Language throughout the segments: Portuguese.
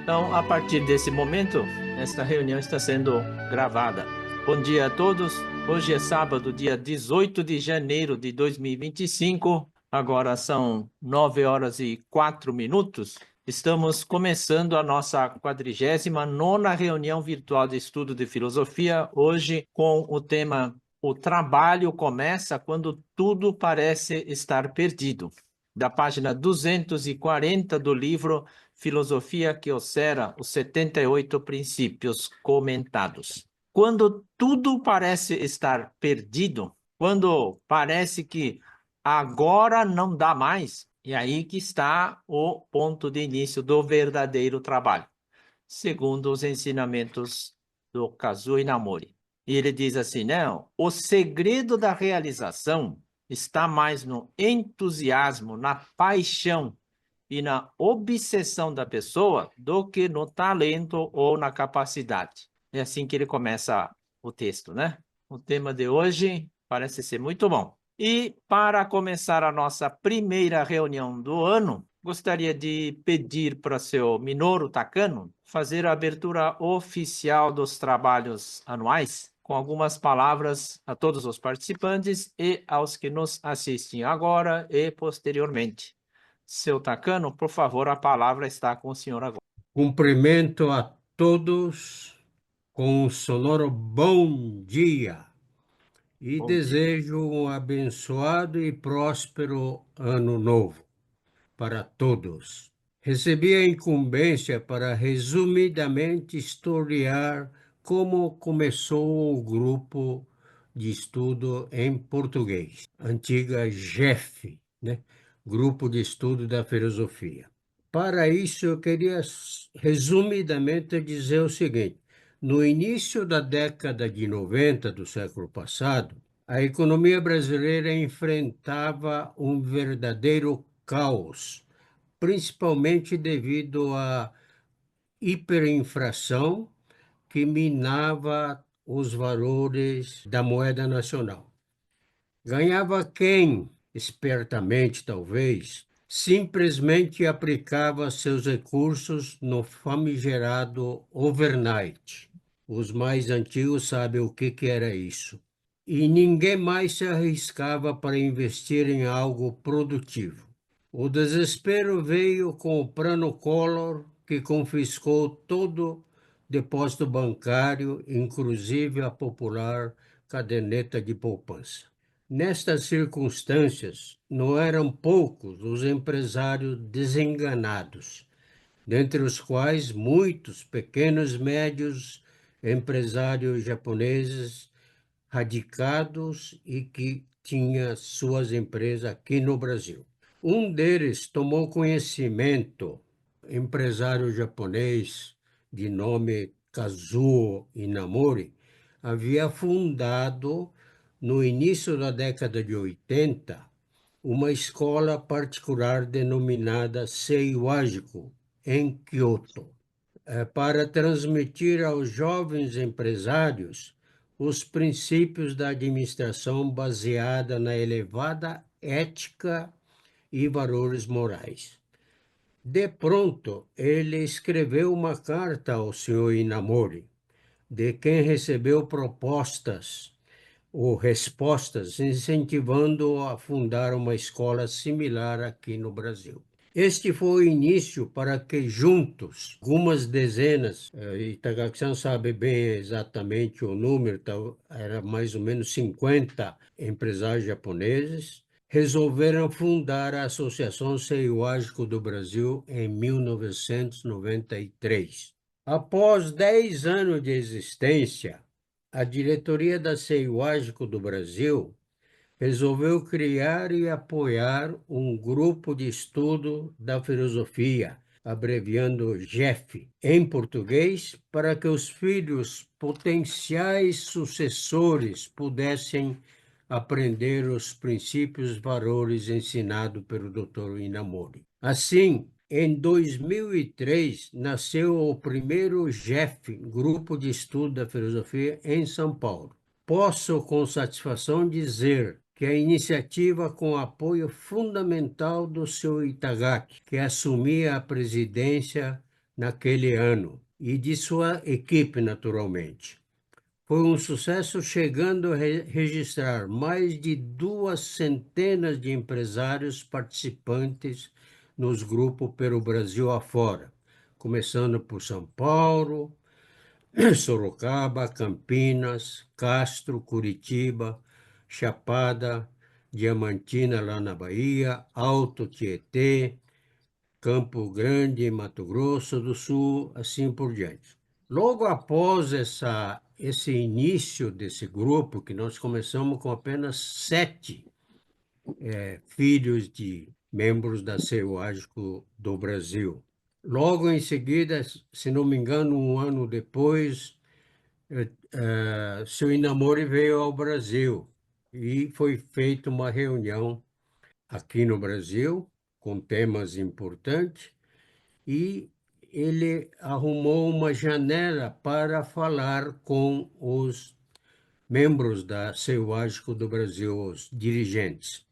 Então, a partir desse momento, esta reunião está sendo gravada. Bom dia a todos. Hoje é sábado, dia 18 de janeiro de 2025. Agora são 9 horas e 4 minutos. Estamos começando a nossa 49ª reunião virtual de estudo de filosofia, hoje com o tema O trabalho começa quando tudo parece estar perdido, da página 240 do livro Filosofia Kyocera, os 78 princípios comentados. Quando tudo parece estar perdido, quando parece que agora não dá mais, é aí que está o ponto de início do verdadeiro trabalho, segundo os ensinamentos do Kazuo Inamori. E ele diz assim, não, o segredo da realização está mais no entusiasmo, na paixão e na obsessão da pessoa do que no talento ou na capacidade. É assim que ele começa o texto, né? O tema de hoje parece ser muito bom. E para começar a nossa primeira reunião do ano, gostaria de pedir para o seu Minoru Takano fazer a abertura oficial dos trabalhos anuais, com algumas palavras a todos os participantes e aos que nos assistem agora e posteriormente. Seu Takano, por favor, a palavra está com o senhor agora. Cumprimento a todos com um sonoro bom dia e Bom dia. desejo um abençoado e próspero ano novo para todos. Recebi a incumbência para resumidamente historiar como começou o grupo de estudo em português, antiga GEF, né? Grupo de Estudo da Filosofia. Para isso, eu queria resumidamente dizer o seguinte: no início da década de 90 do século passado, a economia brasileira enfrentava um verdadeiro caos, principalmente devido à hiperinflação que minava os valores da moeda nacional. Ganhava quem, espertamente talvez, simplesmente aplicava seus recursos no famigerado overnight. Os mais antigos sabem o que era isso. E ninguém mais se arriscava para investir em algo produtivo. O desespero veio com o plano Collor, que confiscou todo depósito bancário, inclusive a popular caderneta de poupança. Nestas circunstâncias, não eram poucos os empresários desenganados, dentre os quais muitos pequenos e médios empresários japoneses radicados e que tinham suas empresas aqui no Brasil. Um deles tomou conhecimento, empresário japonês de nome Kazuo Inamori, havia fundado, no início da década de 80, uma escola particular denominada Seiwajiko, em Kyoto, para transmitir aos jovens empresários os princípios da administração baseada na elevada ética e valores morais. De pronto, ele escreveu uma carta ao senhor Inamori, de quem recebeu propostas ou respostas incentivando-o a fundar uma escola similar aqui no Brasil. Este foi o início para que juntos, algumas dezenas, Itagaki-san sabe bem exatamente o número, era mais ou menos 50 empresários japoneses, resolveram fundar a Associação Seiwajiko do Brasil em 1993. Após 10 anos de existência, a diretoria da Seiwajiko do Brasil resolveu criar e apoiar um grupo de estudo da filosofia, abreviando GEF, em português, para que os filhos potenciais sucessores pudessem aprender os princípios e valores ensinados pelo Dr. Inamori. Assim, em 2003, nasceu o primeiro GEF, Grupo de Estudo da Filosofia, em São Paulo. Posso, com satisfação, dizer que a iniciativa, com apoio fundamental do seu Itagaki, que assumia a presidência naquele ano e de sua equipe, naturalmente. Foi um sucesso, chegando a registrar mais de 200 de empresários participantes nos grupos pelo Brasil afora, começando por São Paulo, Sorocaba, Campinas, Castro, Curitiba, Chapada, Diamantina, lá na Bahia, Alto Tietê, Campo Grande, Mato Grosso do Sul, assim por diante. Logo após esse início desse grupo, que nós começamos com apenas 7 filhos de membros da CEUAGCO do Brasil. Logo em seguida, se não me engano, um ano depois, seu Inamori veio ao Brasil e foi feita uma reunião aqui no Brasil com temas importantes e ele arrumou uma janela para falar com os membros da CEUAGCO do Brasil, os dirigentes.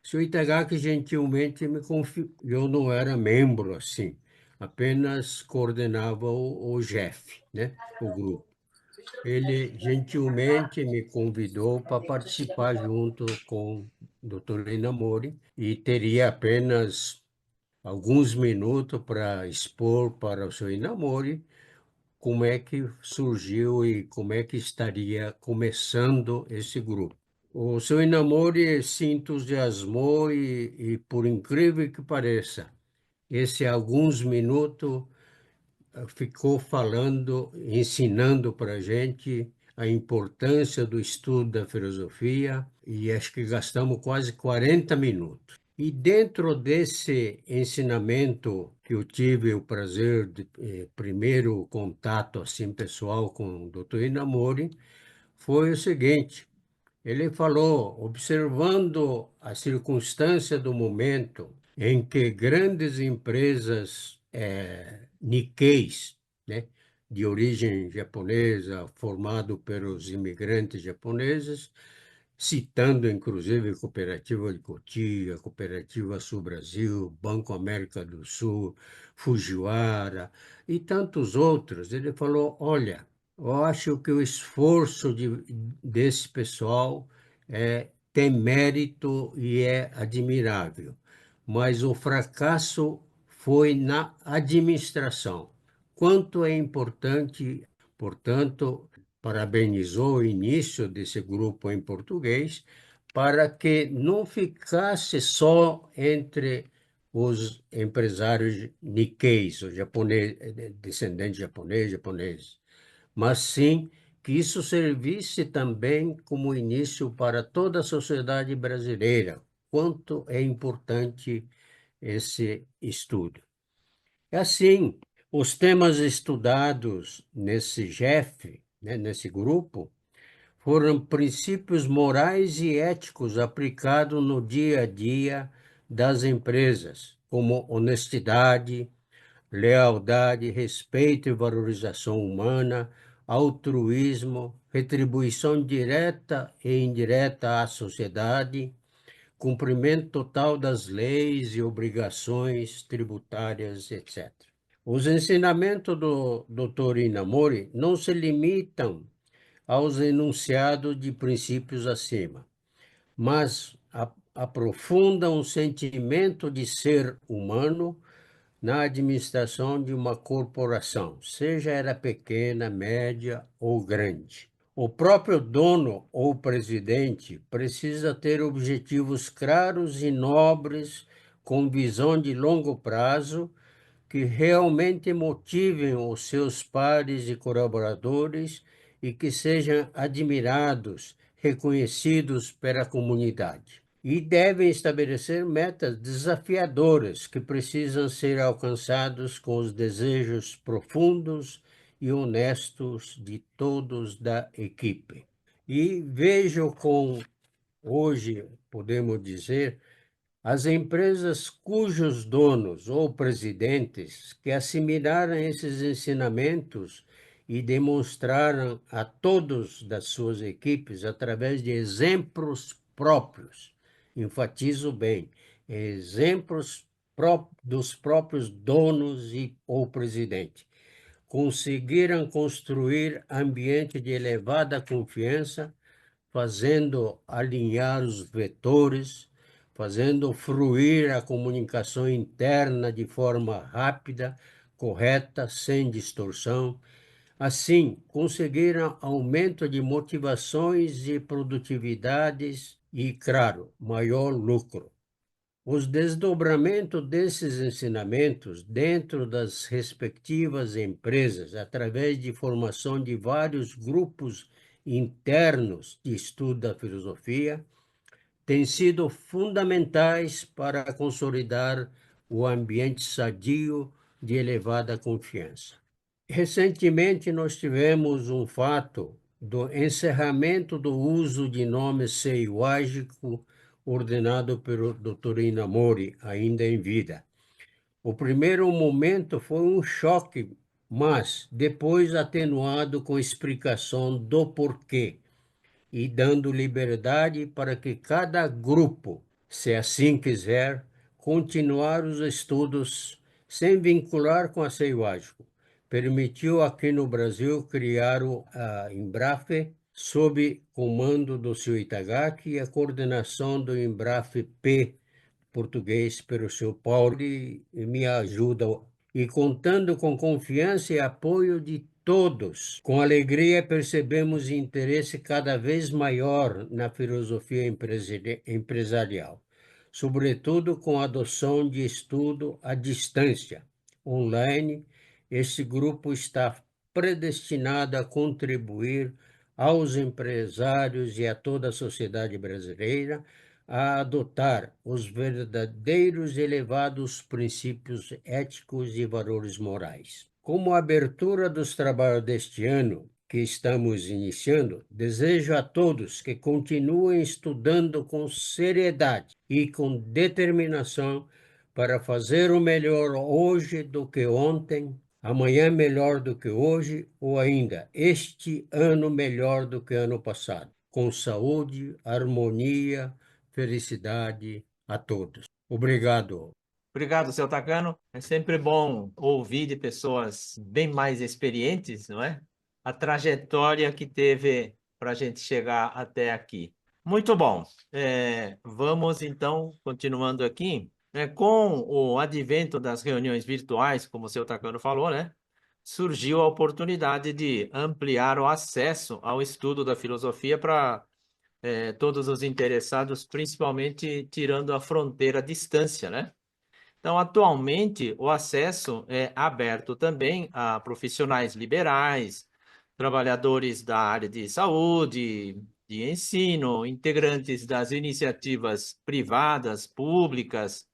O senhor Itagaki gentilmente me confiou, eu não era membro assim, apenas coordenava o GEF, né, o grupo. Ele gentilmente me convidou para participar junto com o Dr. Inamori e teria apenas alguns minutos para expor para o seu Inamori como é que surgiu e como é que estaria começando esse grupo. O seu Inamori se entusiasmou e, por incrível que pareça, esse alguns minutos ficou falando, ensinando para a gente a importância do estudo da filosofia e acho que gastamos quase 40 minutos. E dentro desse ensinamento que eu tive o prazer de primeiro contato assim pessoal com o Dr. Inamori, foi o seguinte: ele falou, observando a circunstância do momento em que grandes empresas Nikkeis, né, de origem japonesa, formado pelos imigrantes japoneses, citando inclusive a Cooperativa de Cotia, Cooperativa Sul Brasil, Banco América do Sul, Fujiwara e tantos outros. Ele falou: olha, eu acho que o esforço desse pessoal tem mérito e é admirável, mas o fracasso foi na administração. Quanto é importante, portanto, parabenizou o início desse grupo em português, para que não ficasse só entre os empresários Nikkeis, os descendentes japoneses, mas sim que isso servisse também como início para toda a sociedade brasileira. Quanto é importante esse estudo. É assim, os temas estudados nesse GEF, né, nesse grupo, foram princípios morais e éticos aplicados no dia a dia das empresas, como honestidade, lealdade, respeito e valorização humana, altruísmo, retribuição direta e indireta à sociedade, cumprimento total das leis e obrigações tributárias, etc. Os ensinamentos do Dr. Inamori não se limitam aos enunciados de princípios acima, mas aprofundam o sentimento de ser humano na administração de uma corporação, seja ela pequena, média ou grande. O próprio dono ou presidente precisa ter objetivos claros e nobres, com visão de longo prazo, que realmente motivem os seus pares e colaboradores e que sejam admirados, reconhecidos pela comunidade. E devem estabelecer metas desafiadoras que precisam ser alcançados com os desejos profundos e honestos de todos da equipe. E vejo com, hoje, podemos dizer, as empresas cujos donos ou presidentes que assimilaram esses ensinamentos e demonstraram a todos das suas equipes através de exemplos próprios, enfatizo bem, exemplos dos próprios donos ou presidente. Conseguiram construir ambiente de elevada confiança, fazendo alinhar os vetores, fazendo fruir a comunicação interna de forma rápida, correta, sem distorção. Assim, conseguiram aumento de motivações e produtividades e, claro, maior lucro. Os desdobramentos desses ensinamentos dentro das respectivas empresas, através de formação de vários grupos internos de estudo da filosofia, têm sido fundamentais para consolidar o ambiente sadio de elevada confiança. Recentemente, nós tivemos um fato do encerramento do uso de nome seiwágico ordenado pelo Dr. Inamori, ainda em vida. O primeiro momento foi um choque, mas depois atenuado com explicação do porquê e dando liberdade para que cada grupo, se assim quiser, continuar os estudos sem vincular com a Seiwágico. Permitiu aqui no Brasil criar a Embrafe sob comando do seu Itagaki e a coordenação do Embrafe P português pelo seu Paulo e me ajuda e contando com confiança e apoio de todos. Com alegria percebemos interesse cada vez maior na filosofia empresarial, sobretudo com a adoção de estudo à distância, online. Esse grupo está predestinado a contribuir aos empresários e a toda a sociedade brasileira a adotar os verdadeiros elevados princípios éticos e valores morais. Como abertura dos trabalhos deste ano, que estamos iniciando, desejo a todos que continuem estudando com seriedade e com determinação para fazer o melhor hoje do que ontem, amanhã melhor do que hoje, ou ainda este ano melhor do que ano passado, com saúde, harmonia, felicidade a todos. Obrigado. Obrigado, seu Takano. É sempre bom ouvir de pessoas bem mais experientes, não é? A trajetória que teve para a gente chegar até aqui. Muito bom. Vamos então, continuando aqui, com o advento das reuniões virtuais, como o seu Takano falou, né? Surgiu a oportunidade de ampliar o acesso ao estudo da filosofia para todos os interessados, principalmente tirando a fronteira à distância, né? Então, atualmente, o acesso é aberto também a profissionais liberais, trabalhadores da área de saúde, de ensino, integrantes das iniciativas privadas, públicas,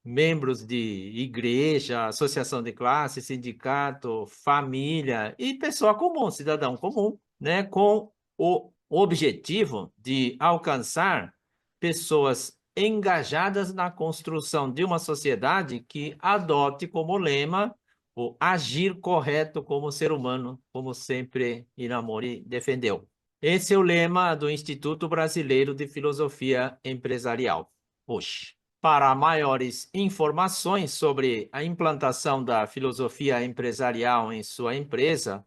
membros de igreja, associação de classe, sindicato, família e pessoa comum, cidadão comum, né, com o objetivo de alcançar pessoas engajadas na construção de uma sociedade que adote como lema o agir correto como ser humano, como sempre Inamori defendeu. Esse é o lema do Instituto Brasileiro de Filosofia Empresarial, OSH. Para maiores informações sobre a implantação da filosofia empresarial em sua empresa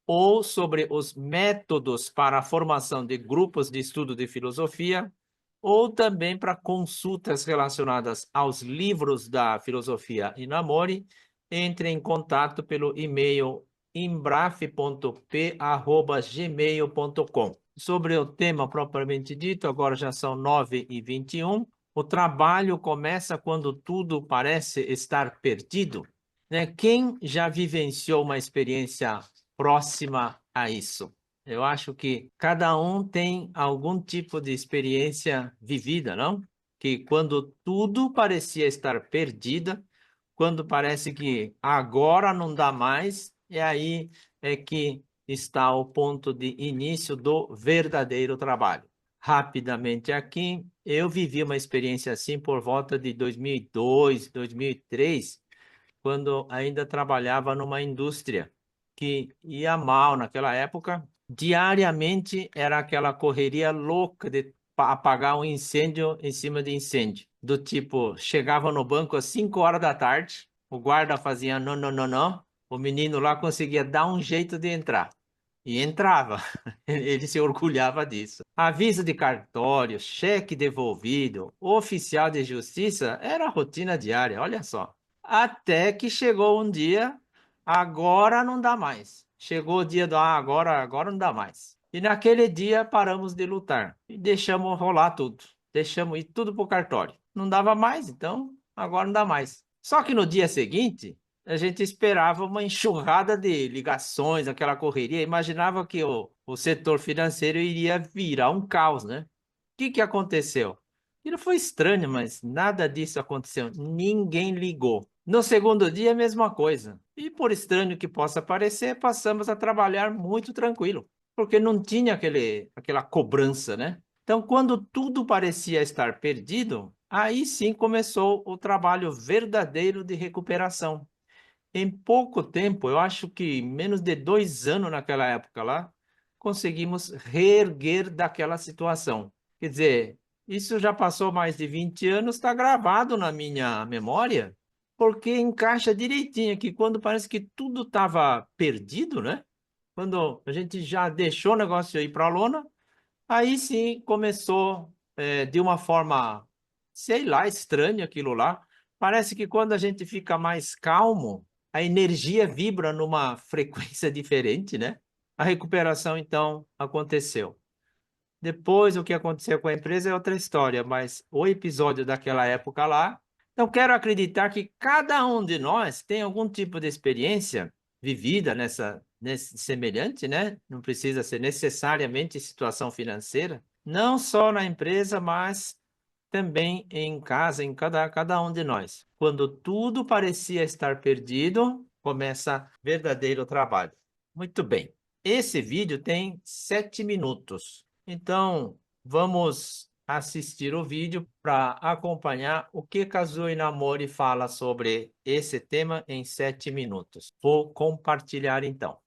ou sobre os métodos para a formação de grupos de estudo de filosofia, ou também para consultas relacionadas aos livros da filosofia Inamori, entre em contato pelo e-mail imbraf.p@gmail.com. Sobre o tema propriamente dito, agora já são 9h21. O trabalho começa quando tudo parece estar perdido, né? Quem já vivenciou uma experiência próxima a isso? Eu acho que cada um tem algum tipo de experiência vivida, não? Que quando tudo parecia estar perdida, quando parece que agora não dá mais, e aí é que está o ponto de início do verdadeiro trabalho. Rapidamente aqui, eu vivi uma experiência assim por volta de 2002, 2003, quando ainda trabalhava numa indústria que ia mal naquela época. Diariamente era aquela correria louca de apagar um incêndio em cima de incêndio. Do tipo, chegava no banco às 5 horas da tarde, o guarda fazia não, não, não, não, o menino lá conseguia dar um jeito de entrar. E entrava. Ele se orgulhava disso. Aviso de cartório, cheque devolvido, oficial de justiça, era a rotina diária, olha só. Até que chegou um dia, agora não dá mais. Chegou o dia do agora não dá mais. E naquele dia paramos de lutar e deixamos rolar tudo. Deixamos ir tudo para o cartório. Não dava mais, então agora não dá mais. Só que no dia seguinte, a gente esperava uma enxurrada de ligações, aquela correria, imaginava que o setor financeiro iria virar um caos, né? O que aconteceu? Aquilo foi estranho, mas nada disso aconteceu. Ninguém ligou. No segundo dia, a mesma coisa. E por estranho que possa parecer, passamos a trabalhar muito tranquilo, porque não tinha aquela cobrança, né? Então, quando tudo parecia estar perdido, aí sim começou o trabalho verdadeiro de recuperação. Em pouco tempo, eu acho que menos de 2 anos naquela época lá, conseguimos reerguer daquela situação. Quer dizer, isso já passou mais de 20 anos, está gravado na minha memória, porque encaixa direitinho aqui, quando parece que tudo estava perdido, né? Quando a gente já deixou o negócio ir para a lona, aí sim começou de uma forma, sei lá, estranha aquilo lá. Parece que quando a gente fica mais calmo, a energia vibra numa frequência diferente, né? A recuperação, então, aconteceu. Depois, o que aconteceu com a empresa é outra história, mas o episódio daquela época lá. Então, quero acreditar que cada um de nós tem algum tipo de experiência vivida nesse semelhante, né? Não precisa ser necessariamente situação financeira, não só na empresa, mas também em casa, em cada um de nós. Quando tudo parecia estar perdido, começa verdadeiro trabalho. Muito bem. Esse vídeo tem 7 minutos. Então, vamos assistir o vídeo para acompanhar o que Kazuo Inamori fala sobre esse tema em 7 minutos. Vou compartilhar então.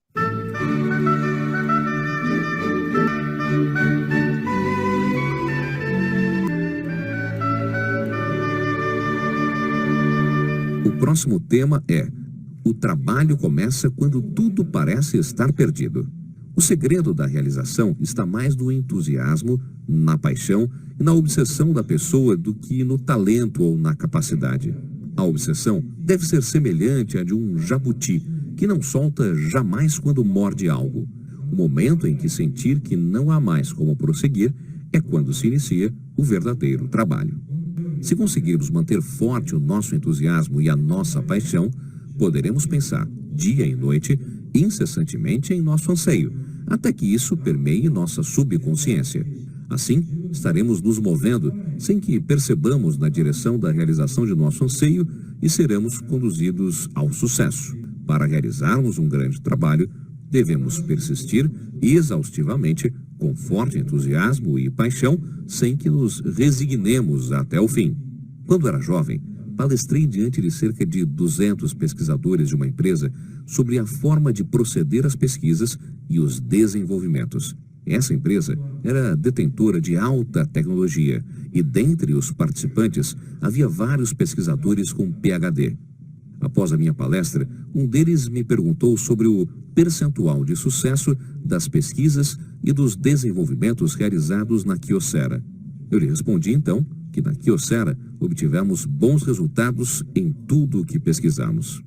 O próximo tema é: o trabalho começa quando tudo parece estar perdido. O segredo da realização está mais no entusiasmo, na paixão e na obsessão da pessoa do que no talento ou na capacidade. A obsessão deve ser semelhante à de um jabuti, que não solta jamais quando morde algo. O momento em que sentir que não há mais como prosseguir é quando se inicia o verdadeiro trabalho. Se conseguirmos manter forte o nosso entusiasmo e a nossa paixão, poderemos pensar, dia e noite, incessantemente em nosso anseio, até que isso permeie nossa subconsciência. Assim, estaremos nos movendo sem que percebamos na direção da realização de nosso anseio e seremos conduzidos ao sucesso. Para realizarmos um grande trabalho, devemos persistir exaustivamente, com forte entusiasmo e paixão, sem que nos resignemos até o fim. Quando era jovem, palestrei diante de cerca de 200 pesquisadores de uma empresa sobre a forma de proceder às pesquisas e os desenvolvimentos. Essa empresa era detentora de alta tecnologia e, dentre os participantes, havia vários pesquisadores com PhD. Após a minha palestra, um deles me perguntou sobre o percentual de sucesso das pesquisas e dos desenvolvimentos realizados na Kyocera. Eu lhe respondi, então, que na Kyocera obtivemos bons resultados em tudo o que pesquisamos.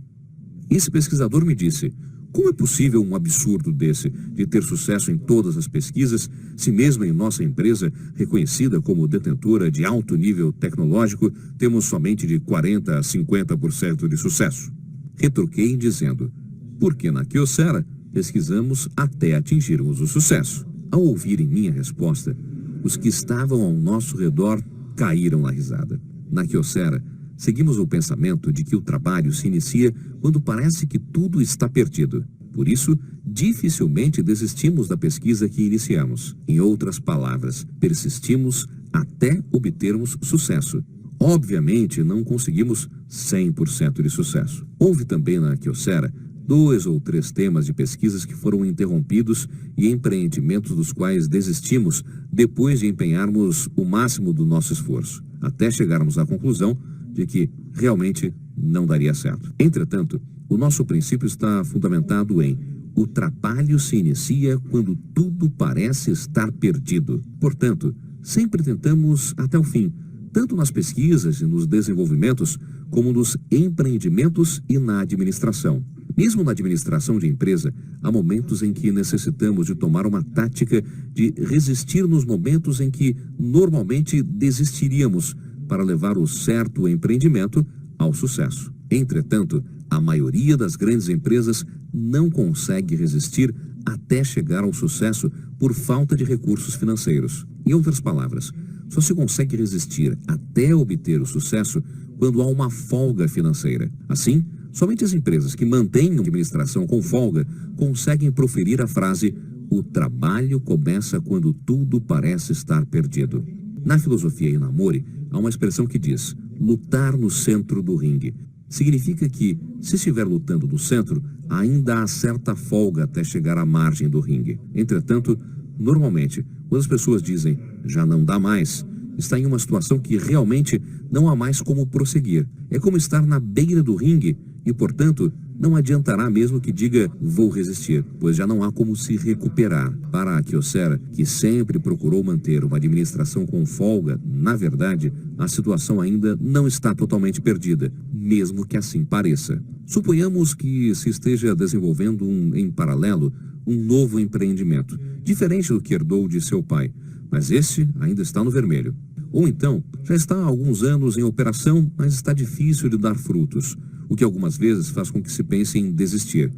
Esse pesquisador me disse: como é possível um absurdo desse, de ter sucesso em todas as pesquisas, se mesmo em nossa empresa, reconhecida como detentora de alto nível tecnológico, temos somente de 40% a 50% de sucesso? Retruquei dizendo: porque na Kyocera pesquisamos até atingirmos o sucesso. Ao ouvirem minha resposta, os que estavam ao nosso redor caíram na risada. Na Kyocera, seguimos o pensamento de que o trabalho se inicia quando parece que tudo está perdido. Por isso, dificilmente desistimos da pesquisa que iniciamos. Em outras palavras, persistimos até obtermos sucesso. Obviamente, não conseguimos 100% de sucesso. Houve também na Kyocera 2 ou 3 temas de pesquisas que foram interrompidos e empreendimentos dos quais desistimos depois de empenharmos o máximo do nosso esforço, até chegarmos à conclusão de que realmente não daria certo. Entretanto, o nosso princípio está fundamentado em: o trabalho se inicia quando tudo parece estar perdido. Portanto, sempre tentamos até o fim, tanto nas pesquisas e nos desenvolvimentos, como nos empreendimentos e na administração. Mesmo na administração de empresa, há momentos em que necessitamos de tomar uma tática de resistir nos momentos em que normalmente desistiríamos para levar o certo empreendimento ao sucesso. Entretanto, a maioria das grandes empresas não consegue resistir até chegar ao sucesso por falta de recursos financeiros. Em outras palavras, só se consegue resistir até obter o sucesso quando há uma folga financeira. Assim, somente as empresas que mantêm a administração com folga conseguem proferir a frase: o trabalho começa quando tudo parece estar perdido. Na filosofia Inamori, há uma expressão que diz: lutar no centro do ringue. Significa que, se estiver lutando no centro, ainda há certa folga até chegar à margem do ringue. Entretanto, normalmente, quando as pessoas dizem já não dá mais, está em uma situação que realmente não há mais como prosseguir. É como estar na beira do ringue e, portanto, não adiantará mesmo que diga vou resistir, pois já não há como se recuperar. Para a Kyocera, que sempre procurou manter uma administração com folga, na verdade, a situação ainda não está totalmente perdida, mesmo que assim pareça. Suponhamos que se esteja desenvolvendo em paralelo um novo empreendimento, diferente do que herdou de seu pai, mas esse ainda está no vermelho. Ou então, já está há alguns anos em operação, mas está difícil de dar frutos, o que algumas vezes faz com que se pense em desistir.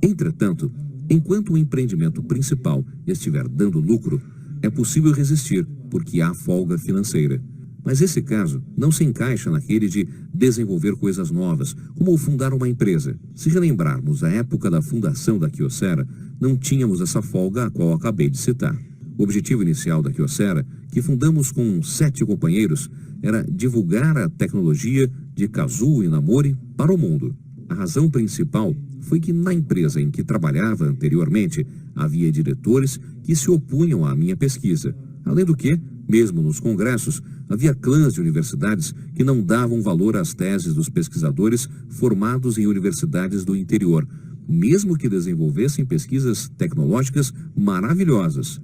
Entretanto, enquanto o empreendimento principal estiver dando lucro, é possível resistir, porque há folga financeira. Mas esse caso não se encaixa naquele de desenvolver coisas novas, como fundar uma empresa. Se relembrarmos a época da fundação da Kyocera, não tínhamos essa folga a qual acabei de citar. O objetivo inicial da Kyocera, que fundamos com 7 companheiros, era divulgar a tecnologia de Kazuo Inamori para o mundo. A razão principal foi que na empresa em que trabalhava anteriormente, havia diretores que se opunham à minha pesquisa. Além do que, mesmo nos congressos, havia clãs de universidades que não davam valor às teses dos pesquisadores formados em universidades do interior, mesmo que desenvolvessem pesquisas tecnológicas maravilhosas.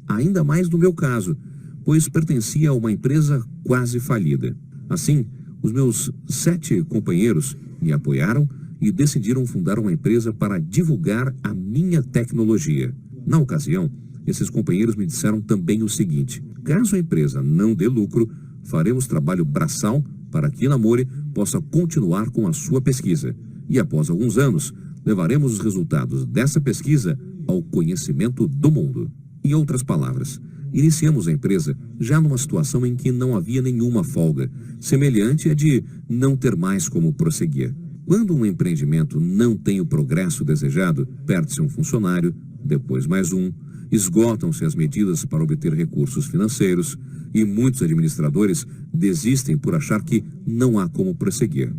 Ainda mais no meu caso, pois pertencia a uma empresa quase falida. Assim, os meus 7 companheiros me apoiaram e decidiram fundar uma empresa para divulgar a minha tecnologia. Na ocasião, esses companheiros me disseram também o seguinte: caso a empresa não dê lucro, faremos trabalho braçal para que Inamori possa continuar com a sua pesquisa. E após alguns anos, levaremos os resultados dessa pesquisa ao conhecimento do mundo. Em outras palavras, iniciamos a empresa já numa situação em que não havia nenhuma folga, semelhante à de não ter mais como prosseguir. Quando um empreendimento não tem o progresso desejado, perde-se um funcionário, depois mais um, esgotam-se as medidas para obter recursos financeiros e muitos administradores desistem por achar que não há como prosseguir.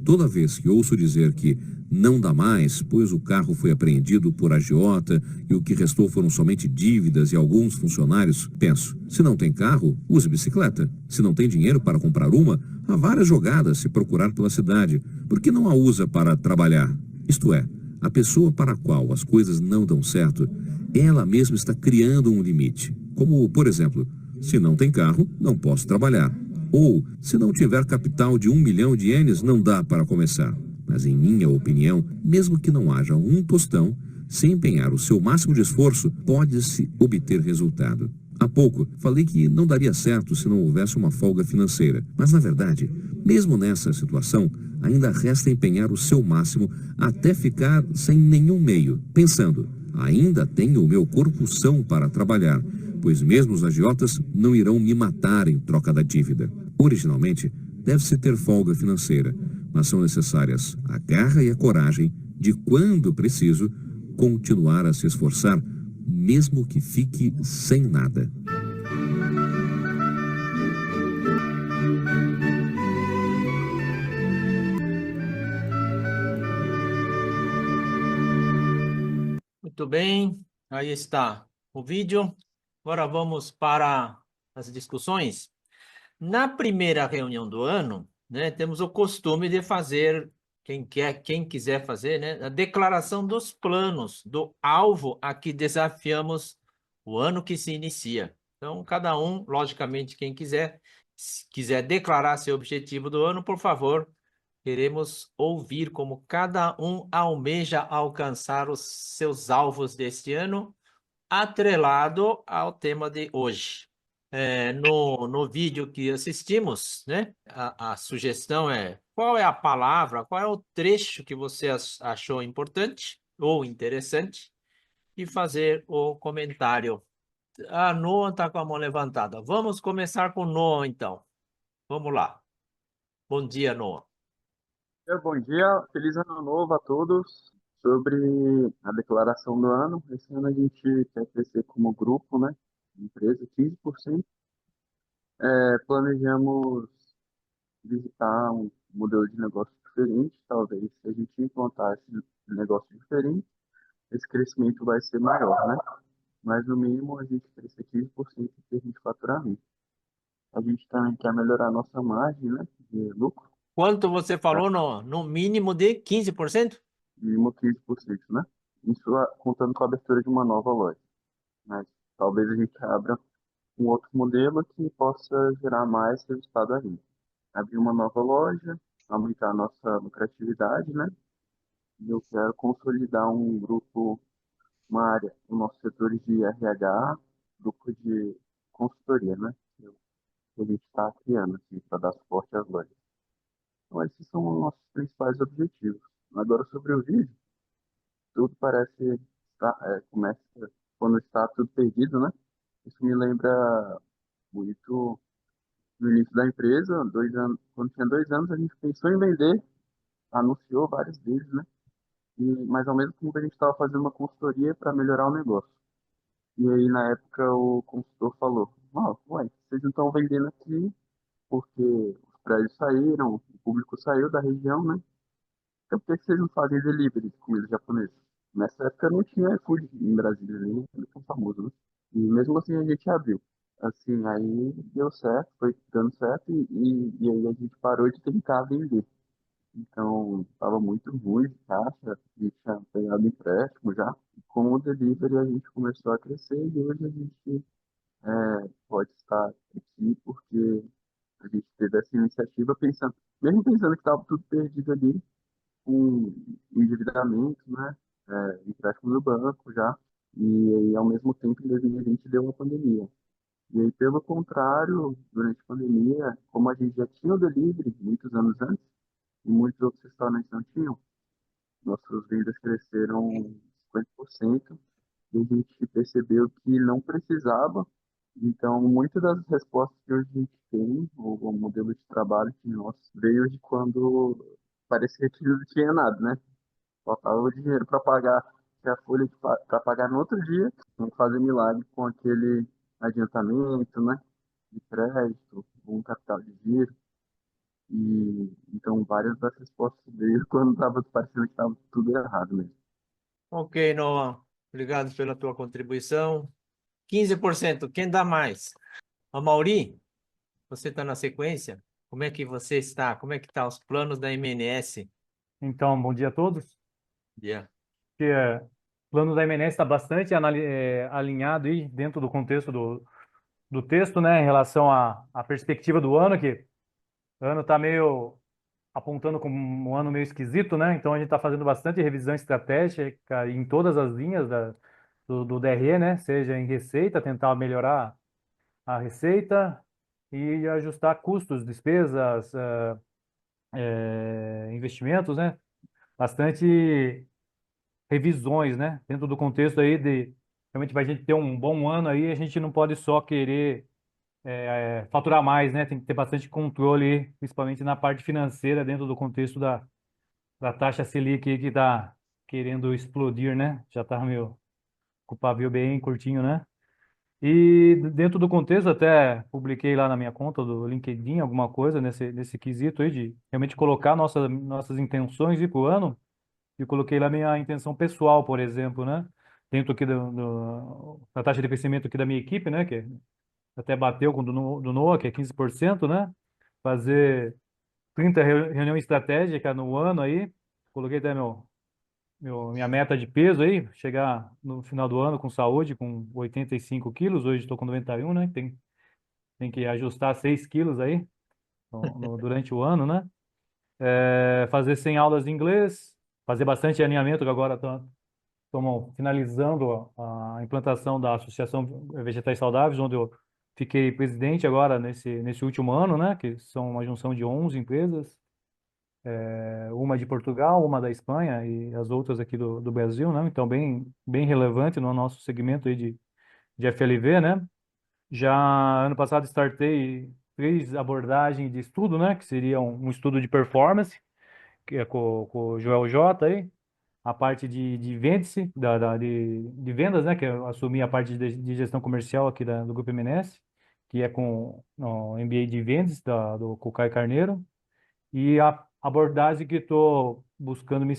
Toda vez que ouço dizer que não dá mais, pois o carro foi apreendido por agiota e o que restou foram somente dívidas e alguns funcionários, penso: se não tem carro, use bicicleta. Se não tem dinheiro para comprar uma, há várias jogadas se procurar pela cidade. Por que não a usa para trabalhar? Isto é, a pessoa para a qual as coisas não dão certo, ela mesma está criando um limite. Como, por exemplo, se não tem carro, não posso trabalhar. Ou, se não tiver capital de 1 milhão de ienes, não dá para começar. Mas, em minha opinião, mesmo que não haja um tostão, se empenhar o seu máximo de esforço, pode-se obter resultado. Há pouco, falei que não daria certo se não houvesse uma folga financeira. Mas, na verdade, mesmo nessa situação, ainda resta empenhar o seu máximo até ficar sem nenhum meio, pensando: ainda tenho o meu corpo são para trabalhar, pois mesmo os agiotas não irão me matar em troca da dívida. Originalmente, deve-se ter folga financeira, mas são necessárias a garra e a coragem de, quando preciso, continuar a se esforçar, mesmo que fique sem nada. Muito bem, aí está o vídeo. Agora vamos para as discussões. Na primeira reunião do ano, né, temos o costume de fazer, quem quiser fazer, né, a declaração dos planos, do alvo a que desafiamos o ano que se inicia. Então, cada um, logicamente, quem quiser, se quiser declarar seu objetivo do ano, por favor, queremos ouvir como cada um almeja alcançar os seus alvos deste ano, atrelado ao tema de hoje. No vídeo que assistimos, né, a sugestão é qual é a palavra, qual é o trecho que você achou importante ou interessante e fazer o comentário. A Noa está com a mão levantada. Vamos começar com Noa, então. Vamos lá. Bom dia, Noa. Bom dia, feliz ano novo a todos. Sobre a declaração do ano, esse ano a gente quer crescer como grupo, né? Empresa, 15%. Planejamos visitar um modelo de negócio diferente, talvez se a gente implantar esse negócio diferente, esse crescimento vai ser maior, né? Mas no mínimo a gente crescer 15% em termos de faturamento. A gente também quer melhorar a nossa margem, né? De lucro, Quanto você falou no mínimo de 15%? mínimo 15%, né? Isso contando com a abertura de uma nova loja. Mas talvez a gente abra um outro modelo que possa gerar mais resultado ainda. Abrir uma nova loja, aumentar a nossa lucratividade, né? E eu quero consolidar um grupo, uma área, o nosso setor de RH, grupo de consultoria, né? Que a gente está criando, assim, para dar suporte às lojas. Então, esses são os nossos principais objetivos. Agora, sobre o vídeo, tudo parece começa quando está tudo perdido, né? Isso me lembra muito no início da empresa, 2 anos, quando tinha 2 anos, a gente pensou em vender, anunciou vários deles, né? Mas ao mesmo tempo a gente estava fazendo uma consultoria para melhorar o negócio. E aí, na época, o consultor falou: ué, vocês não estão vendendo aqui porque os prédios saíram, o público saiu da região, né? Então por que vocês não fazem delivery de comida japonesa? Nessa época não tinha iFood em Brasília, nem era tão famoso, né? E mesmo assim a gente abriu. Assim, aí deu certo, foi dando certo, e aí a gente parou de tentar vender. Então, estava muito ruim de caixa, a gente tinha pegado empréstimo já. E com o delivery a gente começou a crescer e hoje a gente pode estar aqui porque a gente teve essa iniciativa pensando, mesmo pensando que estava tudo perdido ali, com endividamento, né? Empréstimo no banco já. E aí, ao mesmo tempo, em 2020 deu uma pandemia. E aí, pelo contrário, durante a pandemia, como a gente já tinha o delivery muitos anos antes, e muitos outros restaurantes não tinham, nossas vendas cresceram 50%, e a gente percebeu que não precisava. Então, muitas das respostas que hoje a gente tem, o modelo de trabalho que nós veio de quando parecia que não tinha nada, né? Faltava o dinheiro para pagar, que a folha para pagar no outro dia, vamos fazer milagre com aquele adiantamento, né? De crédito, um capital de giro. E então várias das respostas veio quando estava parecendo que estava tudo errado mesmo. Ok, Noah. Obrigado pela tua contribuição. 15%, quem dá mais? A Mauri, você está na sequência? Como é que você está? Como é que estão os planos da MNS? Então, bom dia a todos. Yeah. O plano da MNS está bastante alinhado aí dentro do contexto do texto, né, em relação à perspectiva do ano, que o ano está meio apontando como um ano meio esquisito, né? Então a gente está fazendo bastante revisão estratégica em todas as linhas do DRE, né? Seja em receita, tentar melhorar a receita e ajustar custos, despesas, investimentos, né? Bastante revisões, né? Dentro do contexto aí de realmente para a gente ter um bom ano aí, a gente não pode só querer faturar mais, né? Tem que ter bastante controle, principalmente na parte financeira, dentro do contexto da taxa Selic aí que está querendo explodir, né? Já está meio com o pavio bem curtinho, né? E dentro do contexto, até publiquei lá na minha conta do LinkedIn alguma coisa nesse quesito aí de realmente colocar nossas intenções para o ano. Eu coloquei lá minha intenção pessoal, por exemplo, né? dentro aqui da taxa de crescimento aqui da minha equipe, né, que até bateu com do NOA, que é 15%, né? Fazer 30 reuniões estratégicas no ano aí. Coloquei até minha meta de peso aí, chegar no final do ano com saúde, com 85 quilos. Hoje estou com 91, né? Tem que ajustar 6 quilos aí durante o ano, né? Fazer 100 aulas de inglês, fazer bastante alinhamento, que agora estamos finalizando a implantação da Associação Vegetais Saudáveis, onde eu fiquei presidente agora nesse último ano, né? Que são uma junção de 11 empresas, uma de Portugal, uma da Espanha e as outras aqui do Brasil, né? Então, bem relevante no nosso segmento aí de FLV, né? Já ano passado startei 3 abordagens de estudo, né? Que seria um estudo de performance, que é com o Joel J aí, a parte de vende-se, de vendas, né? Que eu assumi a parte de gestão comercial aqui do Grupo MNS, que é com o MBA de vendas com o Caio Carneiro. E a abordagem que estou buscando me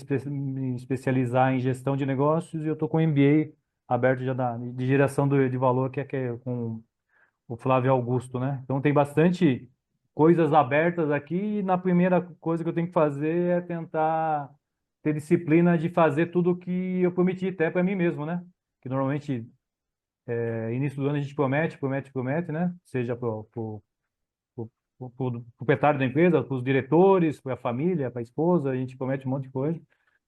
especializar em gestão de negócios, e eu estou com o MBA aberto já de geração de valor, que é com o Flávio Augusto, né? Então tem bastante coisas abertas aqui, e na primeira coisa que eu tenho que fazer é tentar ter disciplina de fazer tudo o que eu prometi, até para mim mesmo, né? Que normalmente, início do ano a gente promete, né? Seja para o proprietário da empresa, para os diretores, para a família, para a esposa, a gente promete um monte de coisa,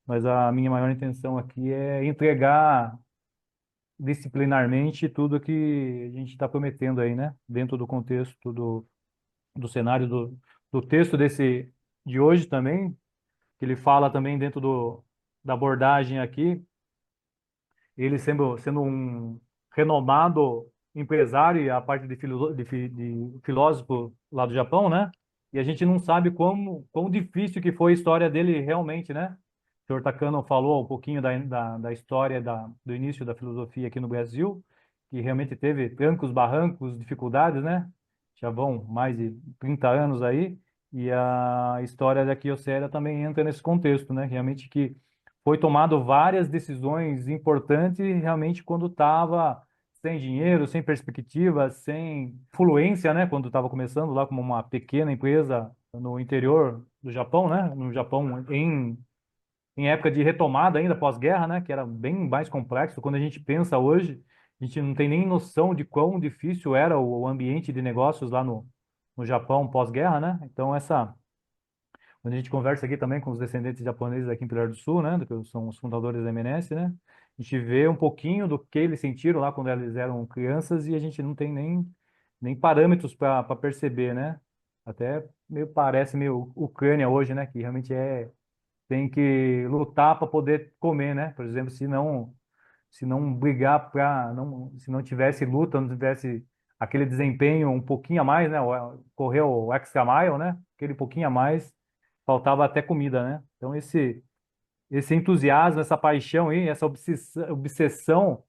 mas a minha maior intenção aqui é entregar disciplinarmente tudo que a gente está prometendo aí, né? Dentro do contexto do cenário do texto de hoje também, que ele fala também dentro da abordagem aqui, ele sendo um renomado empresário e a parte de filósofo lá do Japão, né? E a gente não sabe quão difícil que foi a história dele realmente, né? O senhor Takano falou um pouquinho da história do início da filosofia aqui no Brasil, que realmente teve trancos, barrancos, dificuldades, né? Já vão mais de 30 anos aí, e a história da Kyocera também entra nesse contexto, né? Realmente que foi tomado várias decisões importantes realmente quando estava sem dinheiro, sem perspectiva, sem fluência, né? Quando estava começando lá como uma pequena empresa no interior do Japão, né? No Japão em época de retomada ainda pós-guerra, né? Que era bem mais complexo. Quando a gente pensa hoje, a gente não tem nem noção de quão difícil era o ambiente de negócios lá no Japão pós-guerra, né? Então quando a gente conversa aqui também com os descendentes japoneses aqui em Pilar do Sul, né, que são os fundadores da MNS, né, a gente vê um pouquinho do que eles sentiram lá quando eles eram crianças, e a gente não tem nem parâmetros para perceber, né? Até parece meio Ucrânia hoje, né, que realmente tem que lutar para poder comer, né? Por exemplo, se não brigar se não tivesse luta, não tivesse aquele desempenho um pouquinho a mais, né? Correr o extra mile, né? Aquele pouquinho a mais, faltava até comida, né? Então esse entusiasmo, essa paixão aí, essa obsessão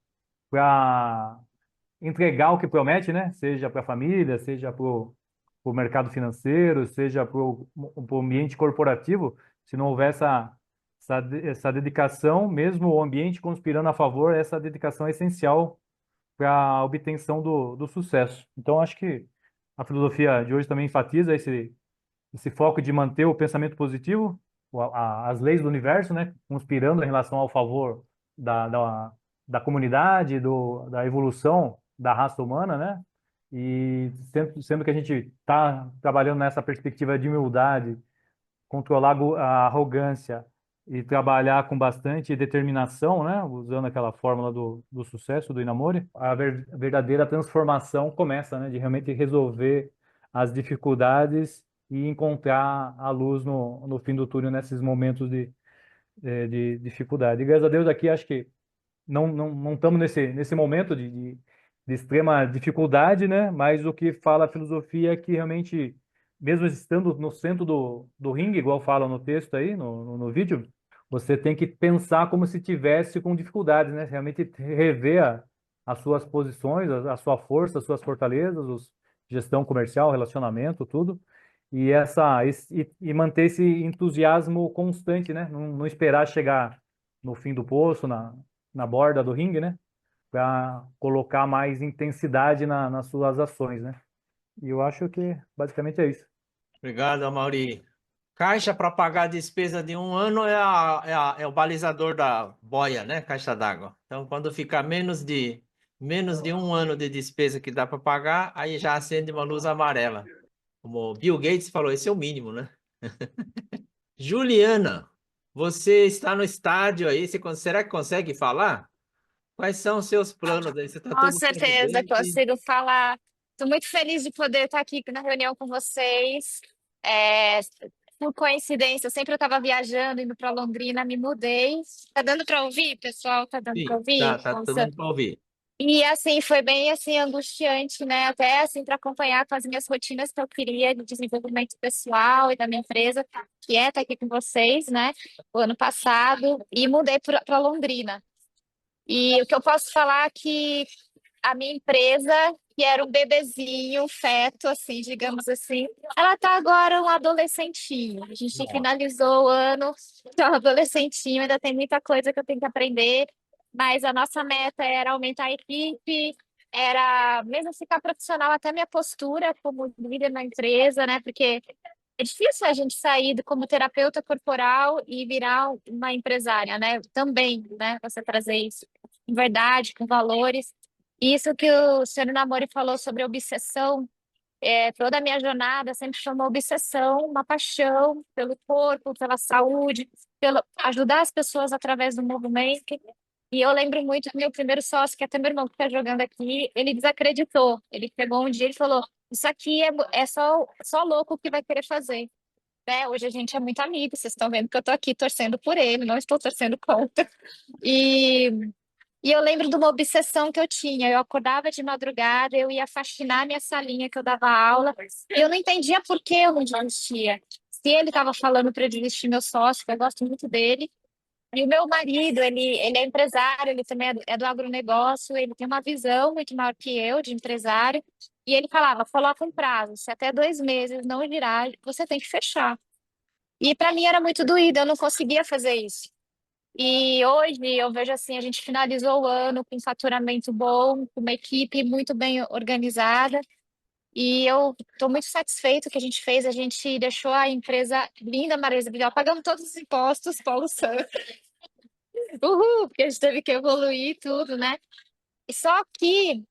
para entregar o que promete, né? Seja para a família, seja para o mercado financeiro, seja para o ambiente corporativo, se não houver essa dedicação, mesmo o ambiente conspirando a favor, essa dedicação é essencial para a obtenção do sucesso. Então, acho que a filosofia de hoje também enfatiza esse foco de manter o pensamento positivo, as leis do universo, né, conspirando em relação ao favor da comunidade, da evolução da raça humana, né? E sendo que a gente está trabalhando nessa perspectiva de humildade, controlar a arrogância e trabalhar com bastante determinação, né? Usando aquela fórmula do sucesso do Inamori, a verdadeira transformação começa, né? De realmente resolver as dificuldades e encontrar a luz no fim do túnel nesses momentos de dificuldade. E graças a Deus aqui acho que não estamos nesse momento de extrema dificuldade, né? Mas o que fala a filosofia é que realmente, mesmo estando no centro do ringue, igual fala no texto aí, no vídeo, você tem que pensar como se tivesse com dificuldades, né? Realmente rever as suas posições, a sua força, as suas fortalezas, gestão comercial, relacionamento, tudo. E manter esse entusiasmo constante, né? Não esperar chegar no fim do poço, na borda do ringue, né? Para colocar mais intensidade nas suas ações, né? E eu acho que basicamente é isso. Obrigado, Amaury. Caixa para pagar a despesa de um ano é o balizador da boia, né? Caixa d'água. Então, quando ficar menos de um ano de despesa que dá para pagar, aí já acende uma luz amarela. Como o Bill Gates falou, esse é o mínimo, né? Juliana, você está no estádio aí, será que consegue falar? Quais são os seus planos aí? Você está Com todo certeza sorridente. consigo falar. Estou muito feliz de poder estar aqui na reunião com vocês. É, por coincidência, eu sempre estava viajando, indo para Londrina, me mudei. Tá dando para ouvir, pessoal? Tá dando para Sim, ouvir? tá Nossa. dando para ouvir. E assim, foi bem assim angustiante, né? Até assim para acompanhar com as minhas rotinas que eu queria de desenvolvimento pessoal e da minha empresa, que é estar aqui com vocês, né? O ano passado e mudei para Londrina. E o que eu posso falar é que a minha empresa, que era um bebezinho, um feto, assim, digamos assim, ela está agora um adolescentinho. A gente Nossa. finalizou o ano, tá um adolescentinho, ainda tem muita coisa que eu tenho que aprender, mas a nossa meta era aumentar a equipe, era mesmo ficar profissional, até minha postura como líder na empresa, né? Porque é difícil a gente sair como terapeuta corporal e virar uma empresária, né? Também, né? Você trazer isso com verdade, com valores. E isso que o senhor Namori falou sobre obsessão, toda a minha jornada sempre foi uma obsessão, uma paixão pelo corpo, pela saúde, pelo ajudar as pessoas através do movimento. E eu lembro muito do meu primeiro sócio, que até meu irmão que está jogando aqui, ele desacreditou. Ele pegou um dia e falou: Isso aqui é só louco que vai querer fazer. Né? Hoje a gente é muito amigo, vocês estão vendo que eu estou aqui torcendo por ele, não estou torcendo contra. E e eu lembro de uma obsessão que eu tinha. Eu acordava de madrugada, eu ia faxinar minha salinha que eu dava aula. E eu não entendia por que eu não desistia. Se ele estava falando para eu desistir, meu sócio, que eu gosto muito dele. E o meu marido, ele é empresário, ele também é do agronegócio, ele tem uma visão muito maior que eu de empresário. E ele falava: coloca um prazo, se até 2 meses não virar, você tem que fechar. E para mim era muito doído, eu não conseguia fazer isso. E hoje eu vejo assim, a gente finalizou o ano com um faturamento bom, com uma equipe muito bem organizada, e eu estou muito satisfeito que a gente fez, a gente deixou a empresa linda, maravilhosa, pagamos todos os impostos, Paulo Santos, uhul, porque a gente teve que evoluir tudo, né? E só que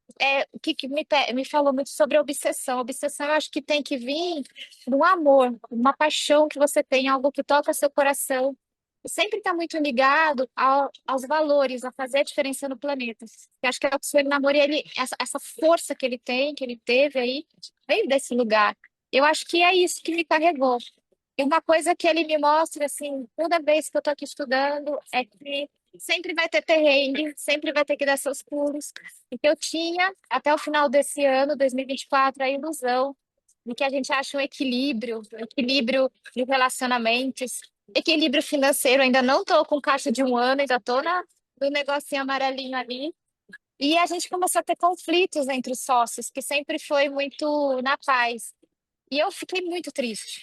o que me falou muito sobre a obsessão. A obsessão eu acho que tem que vir do amor, uma paixão que você tem, algo que toca seu coração. E sempre está muito ligado aos valores, a fazer a diferença no planeta. Eu acho que é o que o Sueli Namori, essa força que ele tem, que ele teve aí, veio desse lugar. Eu acho que é isso que me carregou. E uma coisa que ele me mostra, assim, toda vez que eu estou aqui estudando, é que sempre vai ter perrengue, sempre vai ter que dar seus pulos. E que eu tinha, até o final desse ano, 2024, a ilusão de que a gente acha um equilíbrio de relacionamentos, equilíbrio financeiro. Ainda não estou com caixa de um ano, ainda estou no negocinho amarelinho ali. E a gente começou a ter conflitos entre os sócios, que sempre foi muito na paz. E eu fiquei muito triste,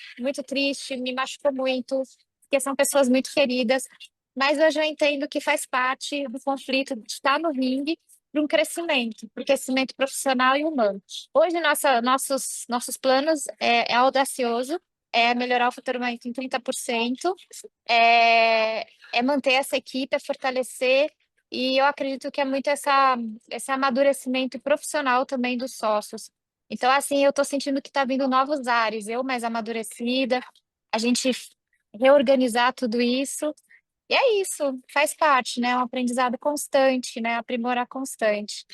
me machucou muito, porque são pessoas muito queridas. Mas hoje eu entendo que faz parte do conflito de estar no ringue para um crescimento, para o crescimento profissional e humano. Hoje, nossos planos é audacioso, é melhorar o faturamento em 30%, é manter essa equipe, é fortalecer, e eu acredito que é muito esse amadurecimento profissional também dos sócios. Então, assim, eu estou sentindo que está vindo novos ares, eu mais amadurecida, a gente reorganizar tudo isso. E é isso, faz parte, né? É um aprendizado constante, né? Aprimorar constante.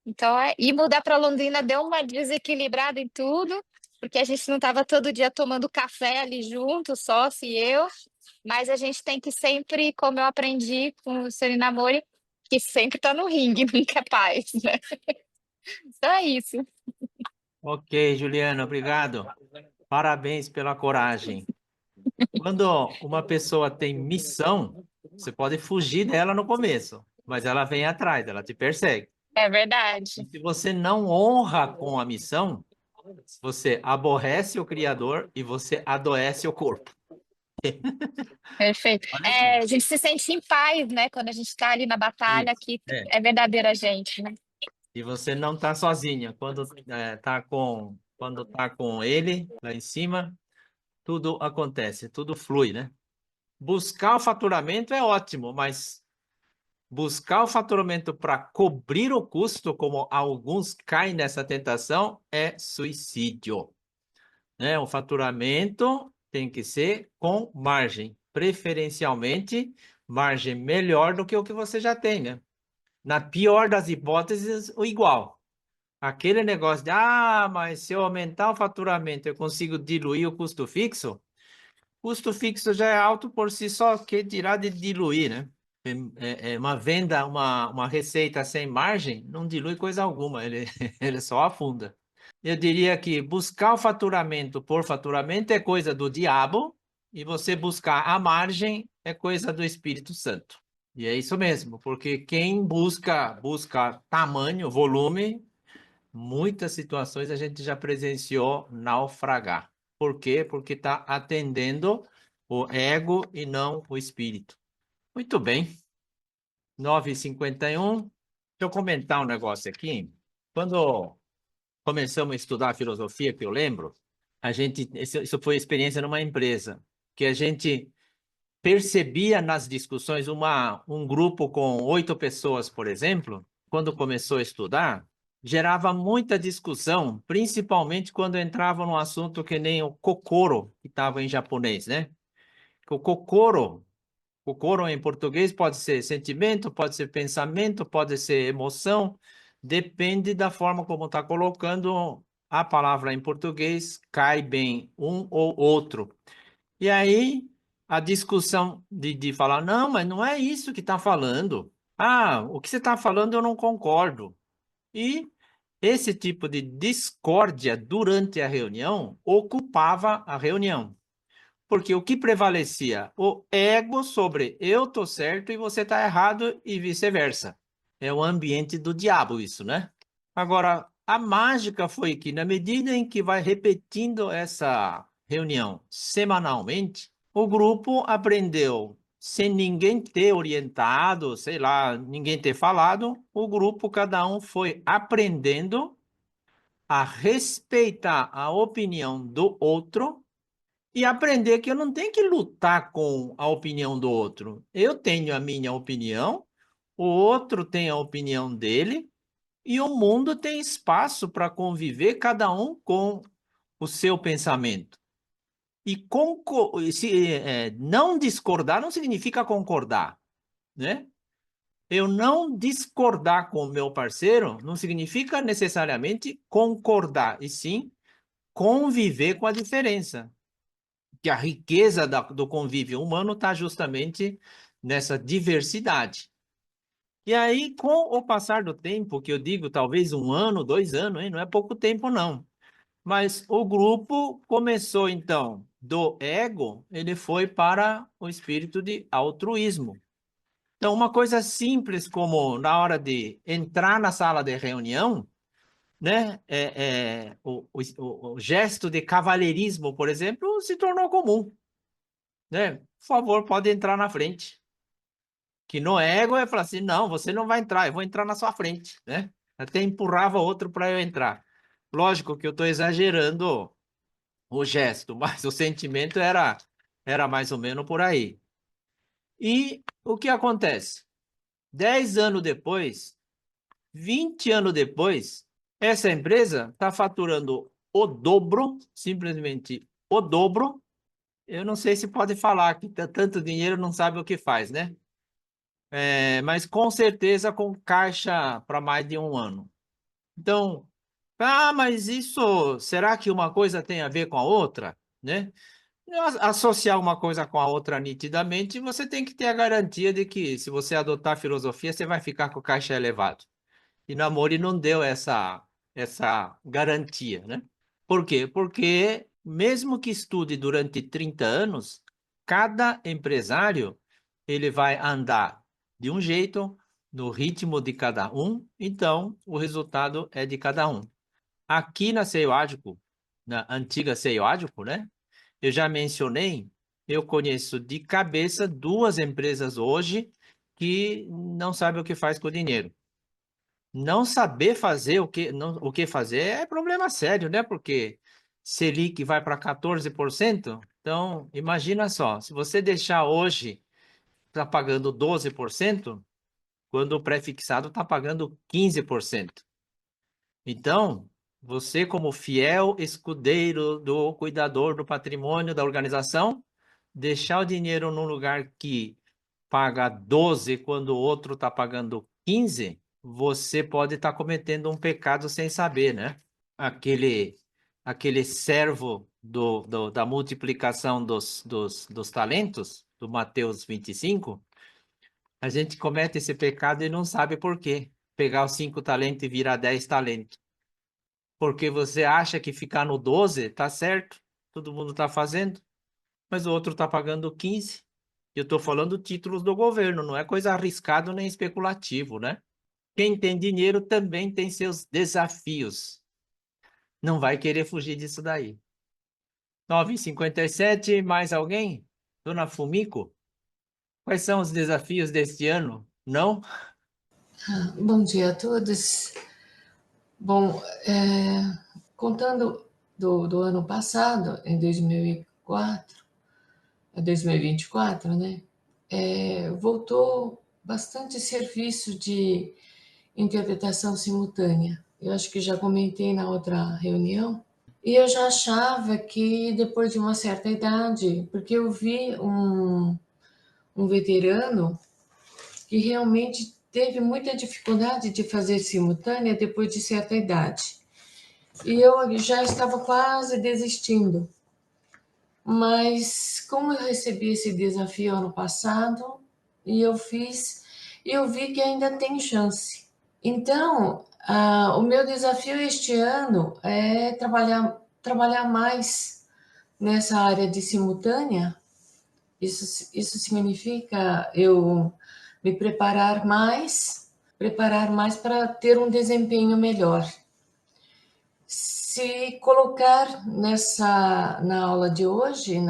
Então, e mudar para Londrina deu uma desequilibrada em tudo, porque a gente não estava todo dia tomando café ali junto, sócio e eu, mas a gente tem que sempre, como eu aprendi com o Sr. Namori, que sempre está no ringue, nunca é paz, né? Então é isso. Ok, Juliana, obrigado. Parabéns pela coragem. Quando uma pessoa tem missão, você pode fugir dela no começo, mas ela vem atrás, ela te persegue. É E verdade. se você não honra com a missão, você aborrece o Criador e você adoece o corpo. Perfeito. Olha só. A gente se sente em paz, né? Quando a gente está ali na batalha, Isso. que É. é verdadeira gente, né? E você não está sozinha. Quando tá com ele lá em cima, tudo acontece, tudo flui, né? Buscar o faturamento é ótimo, mas buscar o faturamento para cobrir o custo, como alguns caem nessa tentação, é suicídio, né? O faturamento tem que ser com margem, preferencialmente margem melhor do que o que você já tem, né? Na pior das hipóteses, o igual. Aquele negócio de, mas se eu aumentar o faturamento, eu consigo diluir o custo fixo? Custo fixo já é alto por si só, que dirá de diluir, né? É uma venda, uma receita sem margem, não dilui coisa alguma, ele, ele só afunda. Eu diria que buscar o faturamento por faturamento é coisa do diabo, e você buscar a margem é coisa do Espírito Santo. E é isso mesmo, porque quem busca tamanho, volume, muitas situações a gente já presenciou naufragar. Por quê? Porque está atendendo o ego e não o espírito. Muito bem. 9h51. Deixa eu comentar um negócio aqui. Quando começamos a estudar filosofia, que eu lembro, isso foi experiência numa empresa, que a gente percebia nas discussões um grupo com 8 pessoas, por exemplo, quando começou a estudar, gerava muita discussão, principalmente quando entrava num assunto que nem o kokoro, que estava em japonês, né? O kokoro em português pode ser sentimento, pode ser pensamento, pode ser emoção, depende da forma como está colocando a palavra em português, cai bem um ou outro. E aí, a discussão de falar, não, mas não é isso que está falando. O que você está falando eu não concordo. E esse tipo de discórdia durante a reunião ocupava a reunião. Porque o que prevalecia? O ego sobre eu tô certo e você tá errado e vice-versa. É o ambiente do diabo isso, né? Agora, a mágica foi que na medida em que vai repetindo essa reunião semanalmente, o grupo aprendeu, sem ninguém ter orientado, sei lá, ninguém ter falado, o grupo, cada um foi aprendendo a respeitar a opinião do outro e aprender que eu não tenho que lutar com a opinião do outro. Eu tenho a minha opinião, o outro tem a opinião dele, e o mundo tem espaço para conviver, cada um com o seu pensamento. E não discordar não significa concordar, né? Eu não discordar com o meu parceiro não significa necessariamente concordar, e sim conviver com a diferença. Que a riqueza do convívio humano está justamente nessa diversidade. E aí, com o passar do tempo, que eu digo talvez 1 ano, 2 anos, hein? Não é pouco tempo, não. Mas o grupo começou, então, do ego, ele foi para o espírito de altruísmo. Então, uma coisa simples como na hora de entrar na sala de reunião, né? O gesto de cavalheirismo, por exemplo, se tornou comum, né? Por favor, pode entrar na frente. Que no ego é falar assim, não, você não vai entrar, eu vou entrar na sua frente, né? Até empurrava outro para eu entrar. Lógico que eu estou exagerando o gesto, mas o sentimento era mais ou menos por aí. E o que acontece? 10 anos depois, 20 anos depois, essa empresa está faturando o dobro, simplesmente o dobro. Eu não sei se pode falar que tanto dinheiro não sabe o que faz, né? Mas com certeza com caixa para mais de 1 ano. Então, mas isso, será que uma coisa tem a ver com a outra, né? Associar uma coisa com a outra nitidamente, você tem que ter a garantia de que, se você adotar a filosofia, você vai ficar com o caixa elevado. E Namori não deu essa garantia, né? Por quê? Porque, mesmo que estude durante 30 anos, cada empresário ele vai andar de um jeito, no ritmo de cada um, então o resultado é de cada um. Aqui na Seiyo Ágiko, na antiga Seiyo Ágiko, né? Eu já mencionei Eu conheço de cabeça 2 empresas hoje que não sabem o que faz com o dinheiro. Não saber fazer o que fazer é problema sério, né? Porque Selic vai para 14%. Então, imagina só, se você deixar hoje, está pagando 12%, quando o pré-fixado está pagando 15%. Então, você, como fiel escudeiro do cuidador do patrimônio da organização, deixar o dinheiro num lugar que paga 12 quando o outro está pagando 15, você pode estar cometendo um pecado sem saber, né? Aquele, aquele servo da multiplicação dos talentos, do Mateus 25, a gente comete esse pecado e não sabe por quê. Pegar os 5 talentos e virar 10 talentos. Porque você acha que ficar no 12 tá certo, todo mundo está fazendo, mas o outro está pagando 15. Eu estou falando títulos do governo, não é coisa arriscada nem especulativo, né? Quem tem dinheiro também tem seus desafios. Não vai querer fugir disso daí. 9h57, mais alguém? Dona Fumiko, quais são os desafios deste ano? Não? Bom dia a todos. Bom, contando do ano passado, em 2024, né? Voltou bastante serviço de interpretação simultânea. Eu acho que já comentei na outra reunião. E eu já achava que depois de uma certa idade, porque eu vi um veterano que realmente teve muita dificuldade de fazer simultânea depois de certa idade. E eu já estava quase desistindo. Mas como eu recebi esse desafio ano passado, e eu fiz, eu vi que ainda tem chance. Então, o meu desafio este ano é trabalhar mais nessa área de simultânea. Isso significa eu me preparar mais para ter um desempenho melhor. Se colocar na aula de hoje,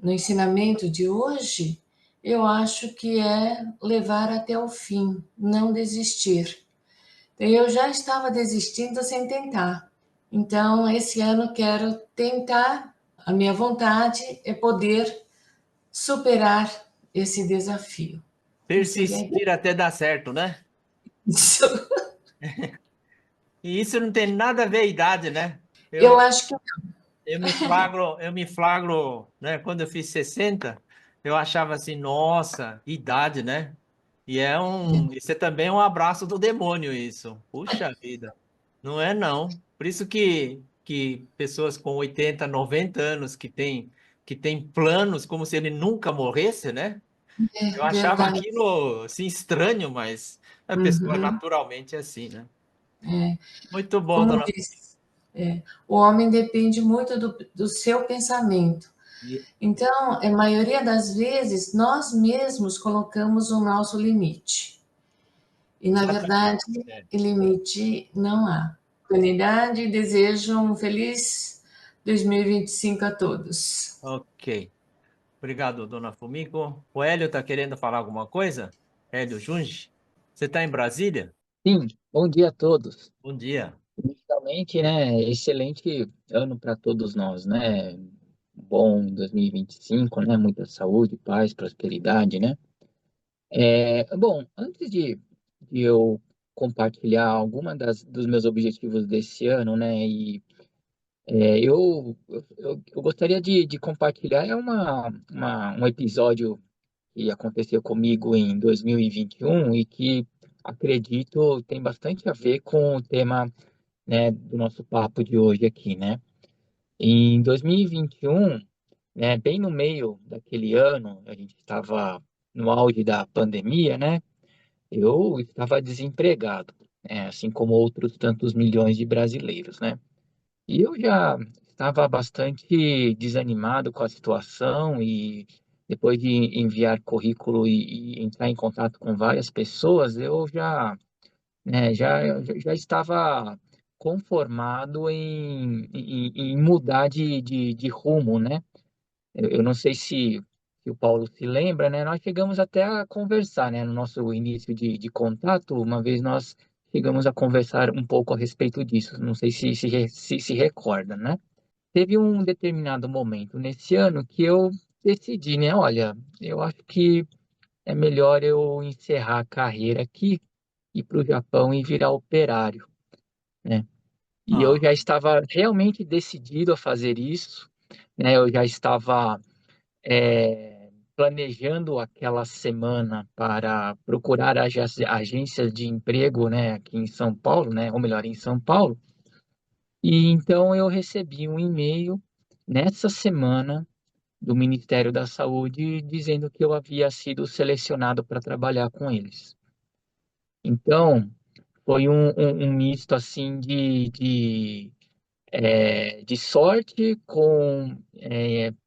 no ensinamento de hoje, eu acho que é levar até o fim, não desistir. Eu já estava desistindo sem tentar. Então, esse ano quero tentar. A minha vontade é poder superar esse desafio. Persistir até dar certo, né? Isso. E isso não tem nada a ver com a idade, né? Eu acho que Eu me flagro, né? Quando eu fiz 60, eu achava assim, nossa, idade, né? Isso é também um abraço do demônio, isso. Puxa vida. Não é não. Por isso que pessoas com 80, 90 anos que têm planos como se ele nunca morresse, né? Eu é achava verdade. aquilo assim estranho, mas a pessoa Uhum. naturalmente é assim, né? É, Muito bom, como dona. disse, o homem depende muito do seu pensamento. E- Então, a maioria das vezes, nós mesmos colocamos o nosso limite. E, na verdade, Exatamente. É. limite não há. Comunidade, desejo um feliz 2025 a todos. Ok. Obrigado, dona Fumiko. O Hélio está querendo falar alguma coisa? Hélio Junge? Você está em Brasília? Sim, bom dia a todos. Bom dia. Inicialmente, né, excelente ano para todos nós, né? Bom 2025, né? Muita saúde, paz, prosperidade, né? Bom, antes de eu compartilhar alguma dos meus objetivos desse ano, né? Eu gostaria de compartilhar um episódio que aconteceu comigo em 2021 e que acredito tem bastante a ver com o tema, né, do nosso papo de hoje aqui, né? Em 2021, né, bem no meio daquele ano, a gente estava no auge da pandemia, né? Eu estava desempregado, né, assim como outros tantos milhões de brasileiros, né? E eu já estava bastante desanimado com a situação e depois de enviar currículo e entrar em contato com várias pessoas, eu já estava conformado em mudar de rumo, né? Eu não sei se o Paulo se lembra, né? Nós chegamos até a conversar, né? No nosso início de contato, uma vez nós chegamos a conversar um pouco a respeito disso. Não sei se recorda, né? Teve um determinado momento nesse ano que eu decidi, né? Olha, eu acho que é melhor eu encerrar a carreira aqui, ir para o Japão e virar operário, né? E eu Ah, já estava realmente decidido a fazer isso, né? Eu já estava planejando aquela semana para procurar agências de emprego, né, aqui em São Paulo, né, ou melhor, em São Paulo. E então eu recebi um e-mail nessa semana do Ministério da Saúde dizendo que eu havia sido selecionado para trabalhar com eles. Então, foi um misto assim de sorte com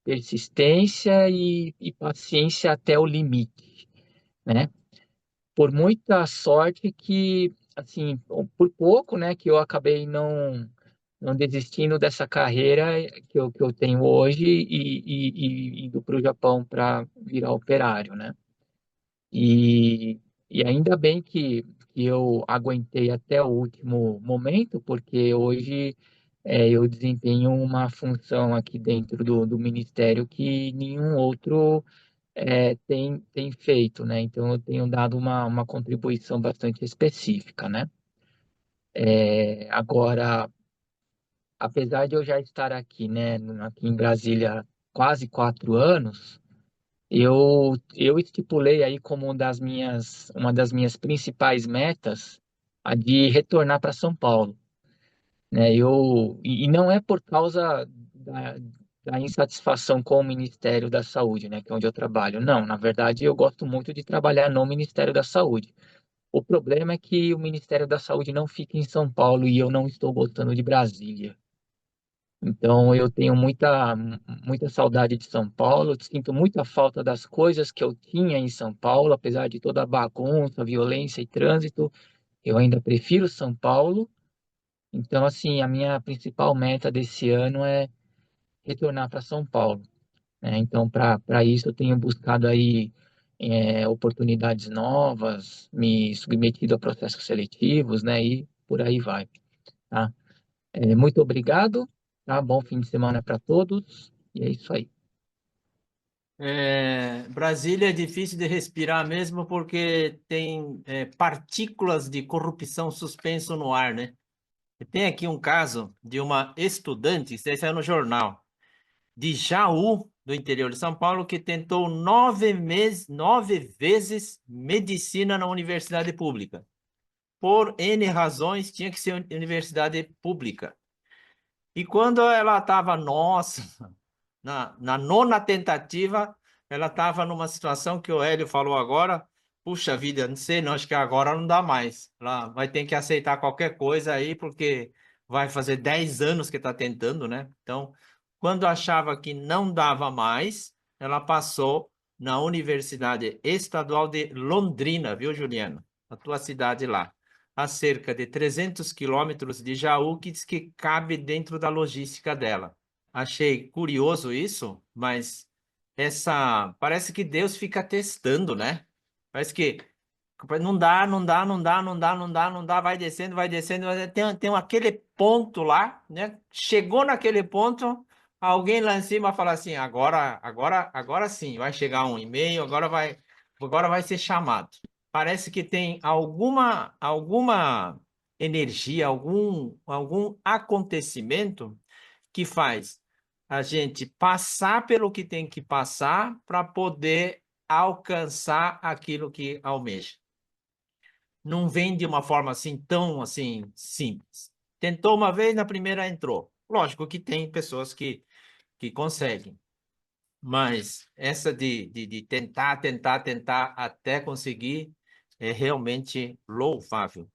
persistência e paciência até o limite, né? Por muita sorte que, assim, por pouco, né, que eu acabei não desistindo dessa carreira que eu tenho hoje e indo para o Japão para virar operário, né? E, e ainda bem que eu aguentei até o último momento, porque hoje eu desempenho uma função aqui dentro do Ministério que nenhum outro tem feito, né? Então eu tenho dado uma contribuição bastante específica, né? Agora, apesar de eu já estar aqui, né, aqui em Brasília quase 4 anos, eu estipulei aí como uma das minhas principais metas a de retornar para São Paulo, né? E não é por causa da insatisfação com o Ministério da Saúde, né, que é onde eu trabalho. Não, na verdade, eu gosto muito de trabalhar no Ministério da Saúde. O problema é que o Ministério da Saúde não fica em São Paulo e eu não estou gostando de Brasília. Então, eu tenho muita saudade de São Paulo, sinto muita falta das coisas que eu tinha em São Paulo, apesar de toda a bagunça, violência e trânsito, eu ainda prefiro São Paulo. Então, assim, a minha principal meta desse ano é retornar para São Paulo, né? Então, para isso, eu tenho buscado aí oportunidades novas, me submetido a processos seletivos, né? E por aí vai, tá? Muito obrigado, tá? Bom fim de semana para todos, e é isso aí. Brasília é difícil de respirar mesmo porque tem partículas de corrupção suspenso no ar, né? E tem aqui um caso de uma estudante, isso aí saiu no jornal, de Jaú, do interior de São Paulo, que tentou 9 vezes medicina na universidade pública. Por N razões, tinha que ser universidade pública. E quando ela estava, nossa, na nona tentativa, ela estava numa situação que o Hélio falou agora, puxa vida, não sei não, acho que agora não dá mais. Ela vai ter que aceitar qualquer coisa aí, porque vai fazer 10 anos que está tentando, né? Então, quando achava que não dava mais, ela passou na Universidade Estadual de Londrina, viu, Juliano? A tua cidade lá, a cerca de 300 quilômetros de Jaú, que diz que cabe dentro da logística dela. Achei curioso isso, mas parece que Deus fica testando, né? Parece que não dá, não dá, não dá, não dá, não dá, não dá, vai descendo, vai descendo, tem aquele ponto lá, né? Chegou naquele ponto, alguém lá em cima fala assim, agora sim, vai chegar um e-mail, agora vai ser chamado. Parece que tem alguma energia, algum acontecimento que faz a gente passar pelo que tem que passar para poder alcançar aquilo que almeja. Não vem de uma forma assim tão assim simples. Tentou uma vez, na primeira entrou. Lógico que tem pessoas que conseguem, mas essa de tentar até conseguir é realmente louvável.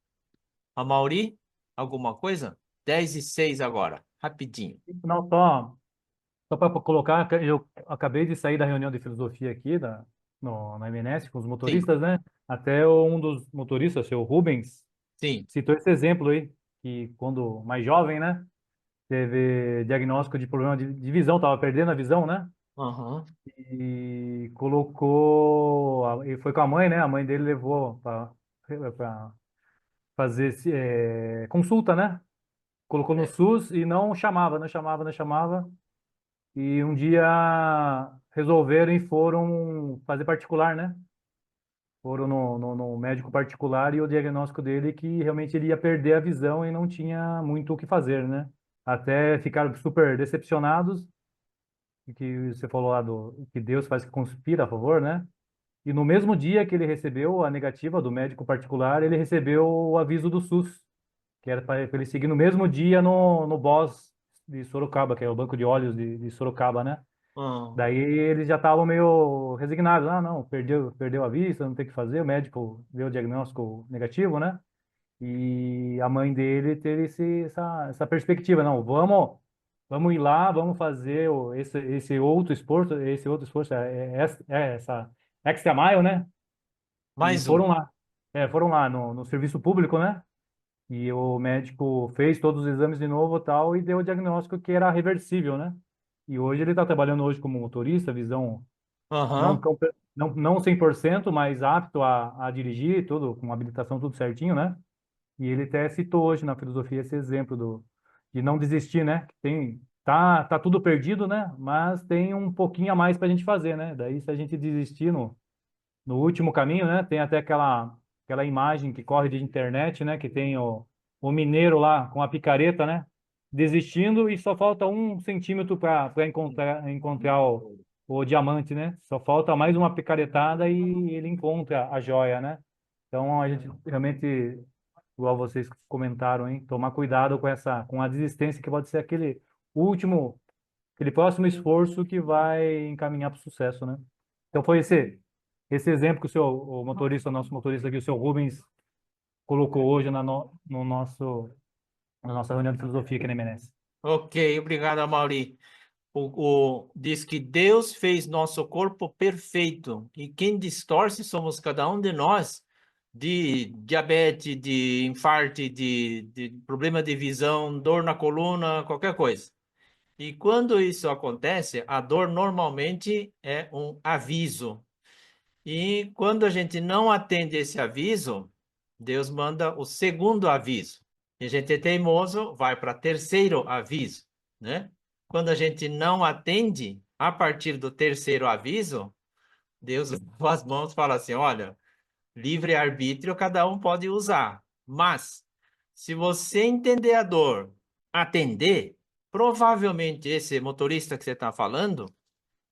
A Mauri, alguma coisa? 10:06 agora, rapidinho. Não, só para colocar, eu acabei de sair da reunião de filosofia aqui na MNS com os Sim, motoristas, né? Até um dos motoristas, o seu Rubens, sim. citou esse exemplo aí, que quando mais jovem, né, teve diagnóstico de problema de visão, estava perdendo a visão, né? Aham. E colocou, e foi com a mãe, né? A mãe dele levou para fazer consulta, né? Colocou no SUS e não chamava, não chamava, não chamava. E um dia resolveram e foram fazer particular, né? Foram no médico particular e o diagnóstico dele que realmente ele ia perder a visão e não tinha muito o que fazer, né? Até ficaram super decepcionados, que você falou lá do que Deus faz que conspira a favor, né? E no mesmo dia que ele recebeu a negativa do médico particular, ele recebeu o aviso do SUS, que era para ele seguir no mesmo dia no BOS de Sorocaba, que é o Banco de Olhos de Sorocaba, né? Ah. Daí eles já estavam meio resignados. Ah, não, perdeu a vista, não tem o que fazer. O médico deu o diagnóstico negativo, né? E a mãe dele teve essa perspectiva. Não, vamos ir lá, vamos fazer esse outro esforço, essa extra mile, né? E Mais um. foram lá no serviço público, né? E o médico fez todos os exames de novo e tal e deu o diagnóstico que era reversível, né? E hoje ele está trabalhando hoje como motorista, visão não, Aham. não 100%, mas apto a dirigir, tudo, com habilitação tudo certinho, né? E ele até citou hoje na filosofia esse exemplo de não desistir, né? Tá tudo perdido, né? Mas tem um pouquinho a mais para a gente fazer, né? Daí se a gente desistir no último caminho, né? Tem até aquela imagem que corre de internet, né? Que tem o mineiro lá com a picareta, né? Desistindo e só falta 1 centímetro para encontrar o diamante, né? Só falta mais uma picaretada e ele encontra a joia, né? Então a gente realmente, igual vocês comentaram, hein? Tomar cuidado com a desistência que pode ser aquele próximo esforço que vai encaminhar para o sucesso, né? Então foi esse exemplo que o motorista, nosso motorista aqui, o seu Rubens, colocou hoje na nossa reunião de filosofia aqui na MNS. Ok, obrigado, Amaury. Diz que Deus fez nosso corpo perfeito e quem distorce somos cada um de nós de diabetes, de infarto, de problema de visão, dor na coluna, qualquer coisa. E quando isso acontece, a dor normalmente é um aviso. E quando a gente não atende esse aviso, Deus manda o segundo aviso. E a gente é teimoso, vai para terceiro aviso, né? Quando a gente não atende, a partir do terceiro aviso, Deus lava as mãos e fala assim: olha, livre-arbítrio cada um pode usar, mas se você entender a dor, atender, provavelmente esse motorista que você está falando,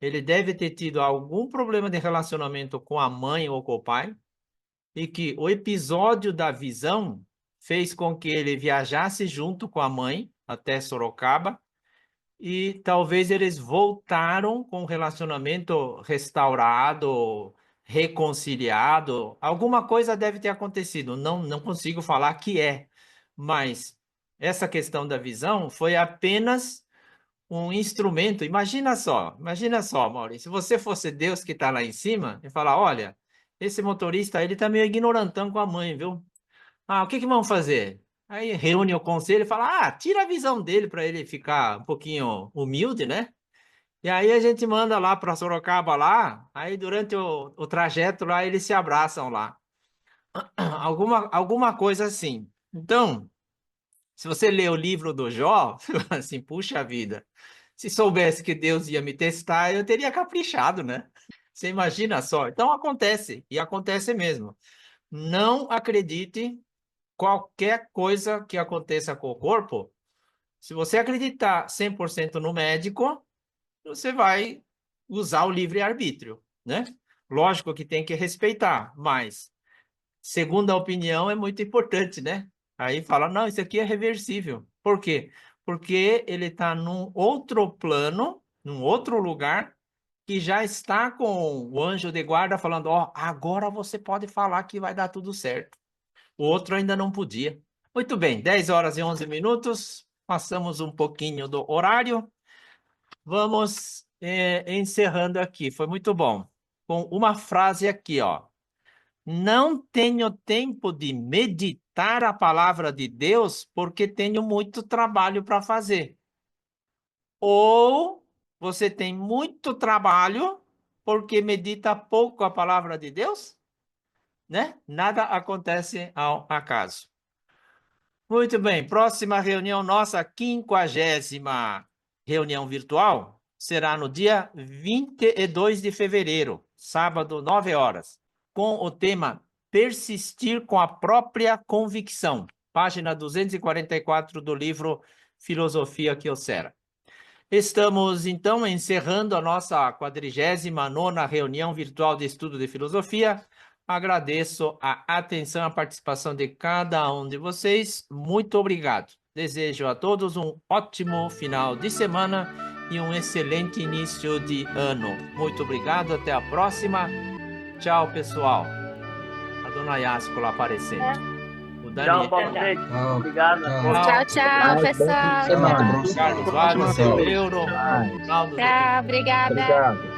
ele deve ter tido algum problema de relacionamento com a mãe ou com o pai, e que o episódio da visão fez com que ele viajasse junto com a mãe até Sorocaba, e talvez eles voltaram com o relacionamento restaurado, reconciliado. Alguma coisa deve ter acontecido. Não consigo falar que é, mas essa questão da visão foi apenas um instrumento. Imagina só, Maurício, se você fosse Deus que está lá em cima e falar, olha, esse motorista ele está meio ignorantão com a mãe, viu? Ah, o que que vamos fazer? Aí reúne o conselho e fala, tira a visão dele para ele ficar um pouquinho humilde, né? E aí a gente manda lá para Sorocaba lá, aí durante o trajeto lá eles se abraçam lá. Alguma coisa assim. Então, se você lê o livro do Jó, assim, puxa vida, se soubesse que Deus ia me testar, eu teria caprichado, né? Você imagina só. Então acontece, e acontece mesmo. Não acredite qualquer coisa que aconteça com o corpo. Se você acreditar 100% no médico, você vai usar o livre-arbítrio, né? Lógico que tem que respeitar, mas segunda opinião é muito importante, né? Aí fala, não, isso aqui é reversível. Por quê? Porque ele está num outro plano, num outro lugar, que já está com o anjo de guarda falando, ó, agora você pode falar que vai dar tudo certo. O outro ainda não podia. Muito bem, 10 horas e 11 minutos, passamos um pouquinho do horário. Vamos encerrando aqui, foi muito bom. Com uma frase aqui, ó. Não tenho tempo de meditar meditar a palavra de Deus porque tenho muito trabalho para fazer. Ou você tem muito trabalho porque medita pouco a palavra de Deus, né? Nada acontece ao acaso. Muito bem, próxima reunião nossa, 50ª reunião virtual, será no dia 22 de fevereiro, sábado, 9 horas, com o tema Persistir com a própria convicção, página 244 do livro Filosofia Kyocera. Estamos, então, encerrando a nossa 49ª reunião virtual de estudo de filosofia. Agradeço a atenção e a participação de cada um de vocês. Muito obrigado. Desejo a todos um ótimo final de semana e um excelente início de ano. Muito obrigado. Até a próxima. Tchau, pessoal. A dona Yáscola aparecendo. O Daniel. Tchau, Paulo Freire. Tchau. Obrigado. Tchau, tchau, pessoal. Semana. Carlos Vargas, seu Euro, Ronaldo. Tchau, obrigada. Obrigado.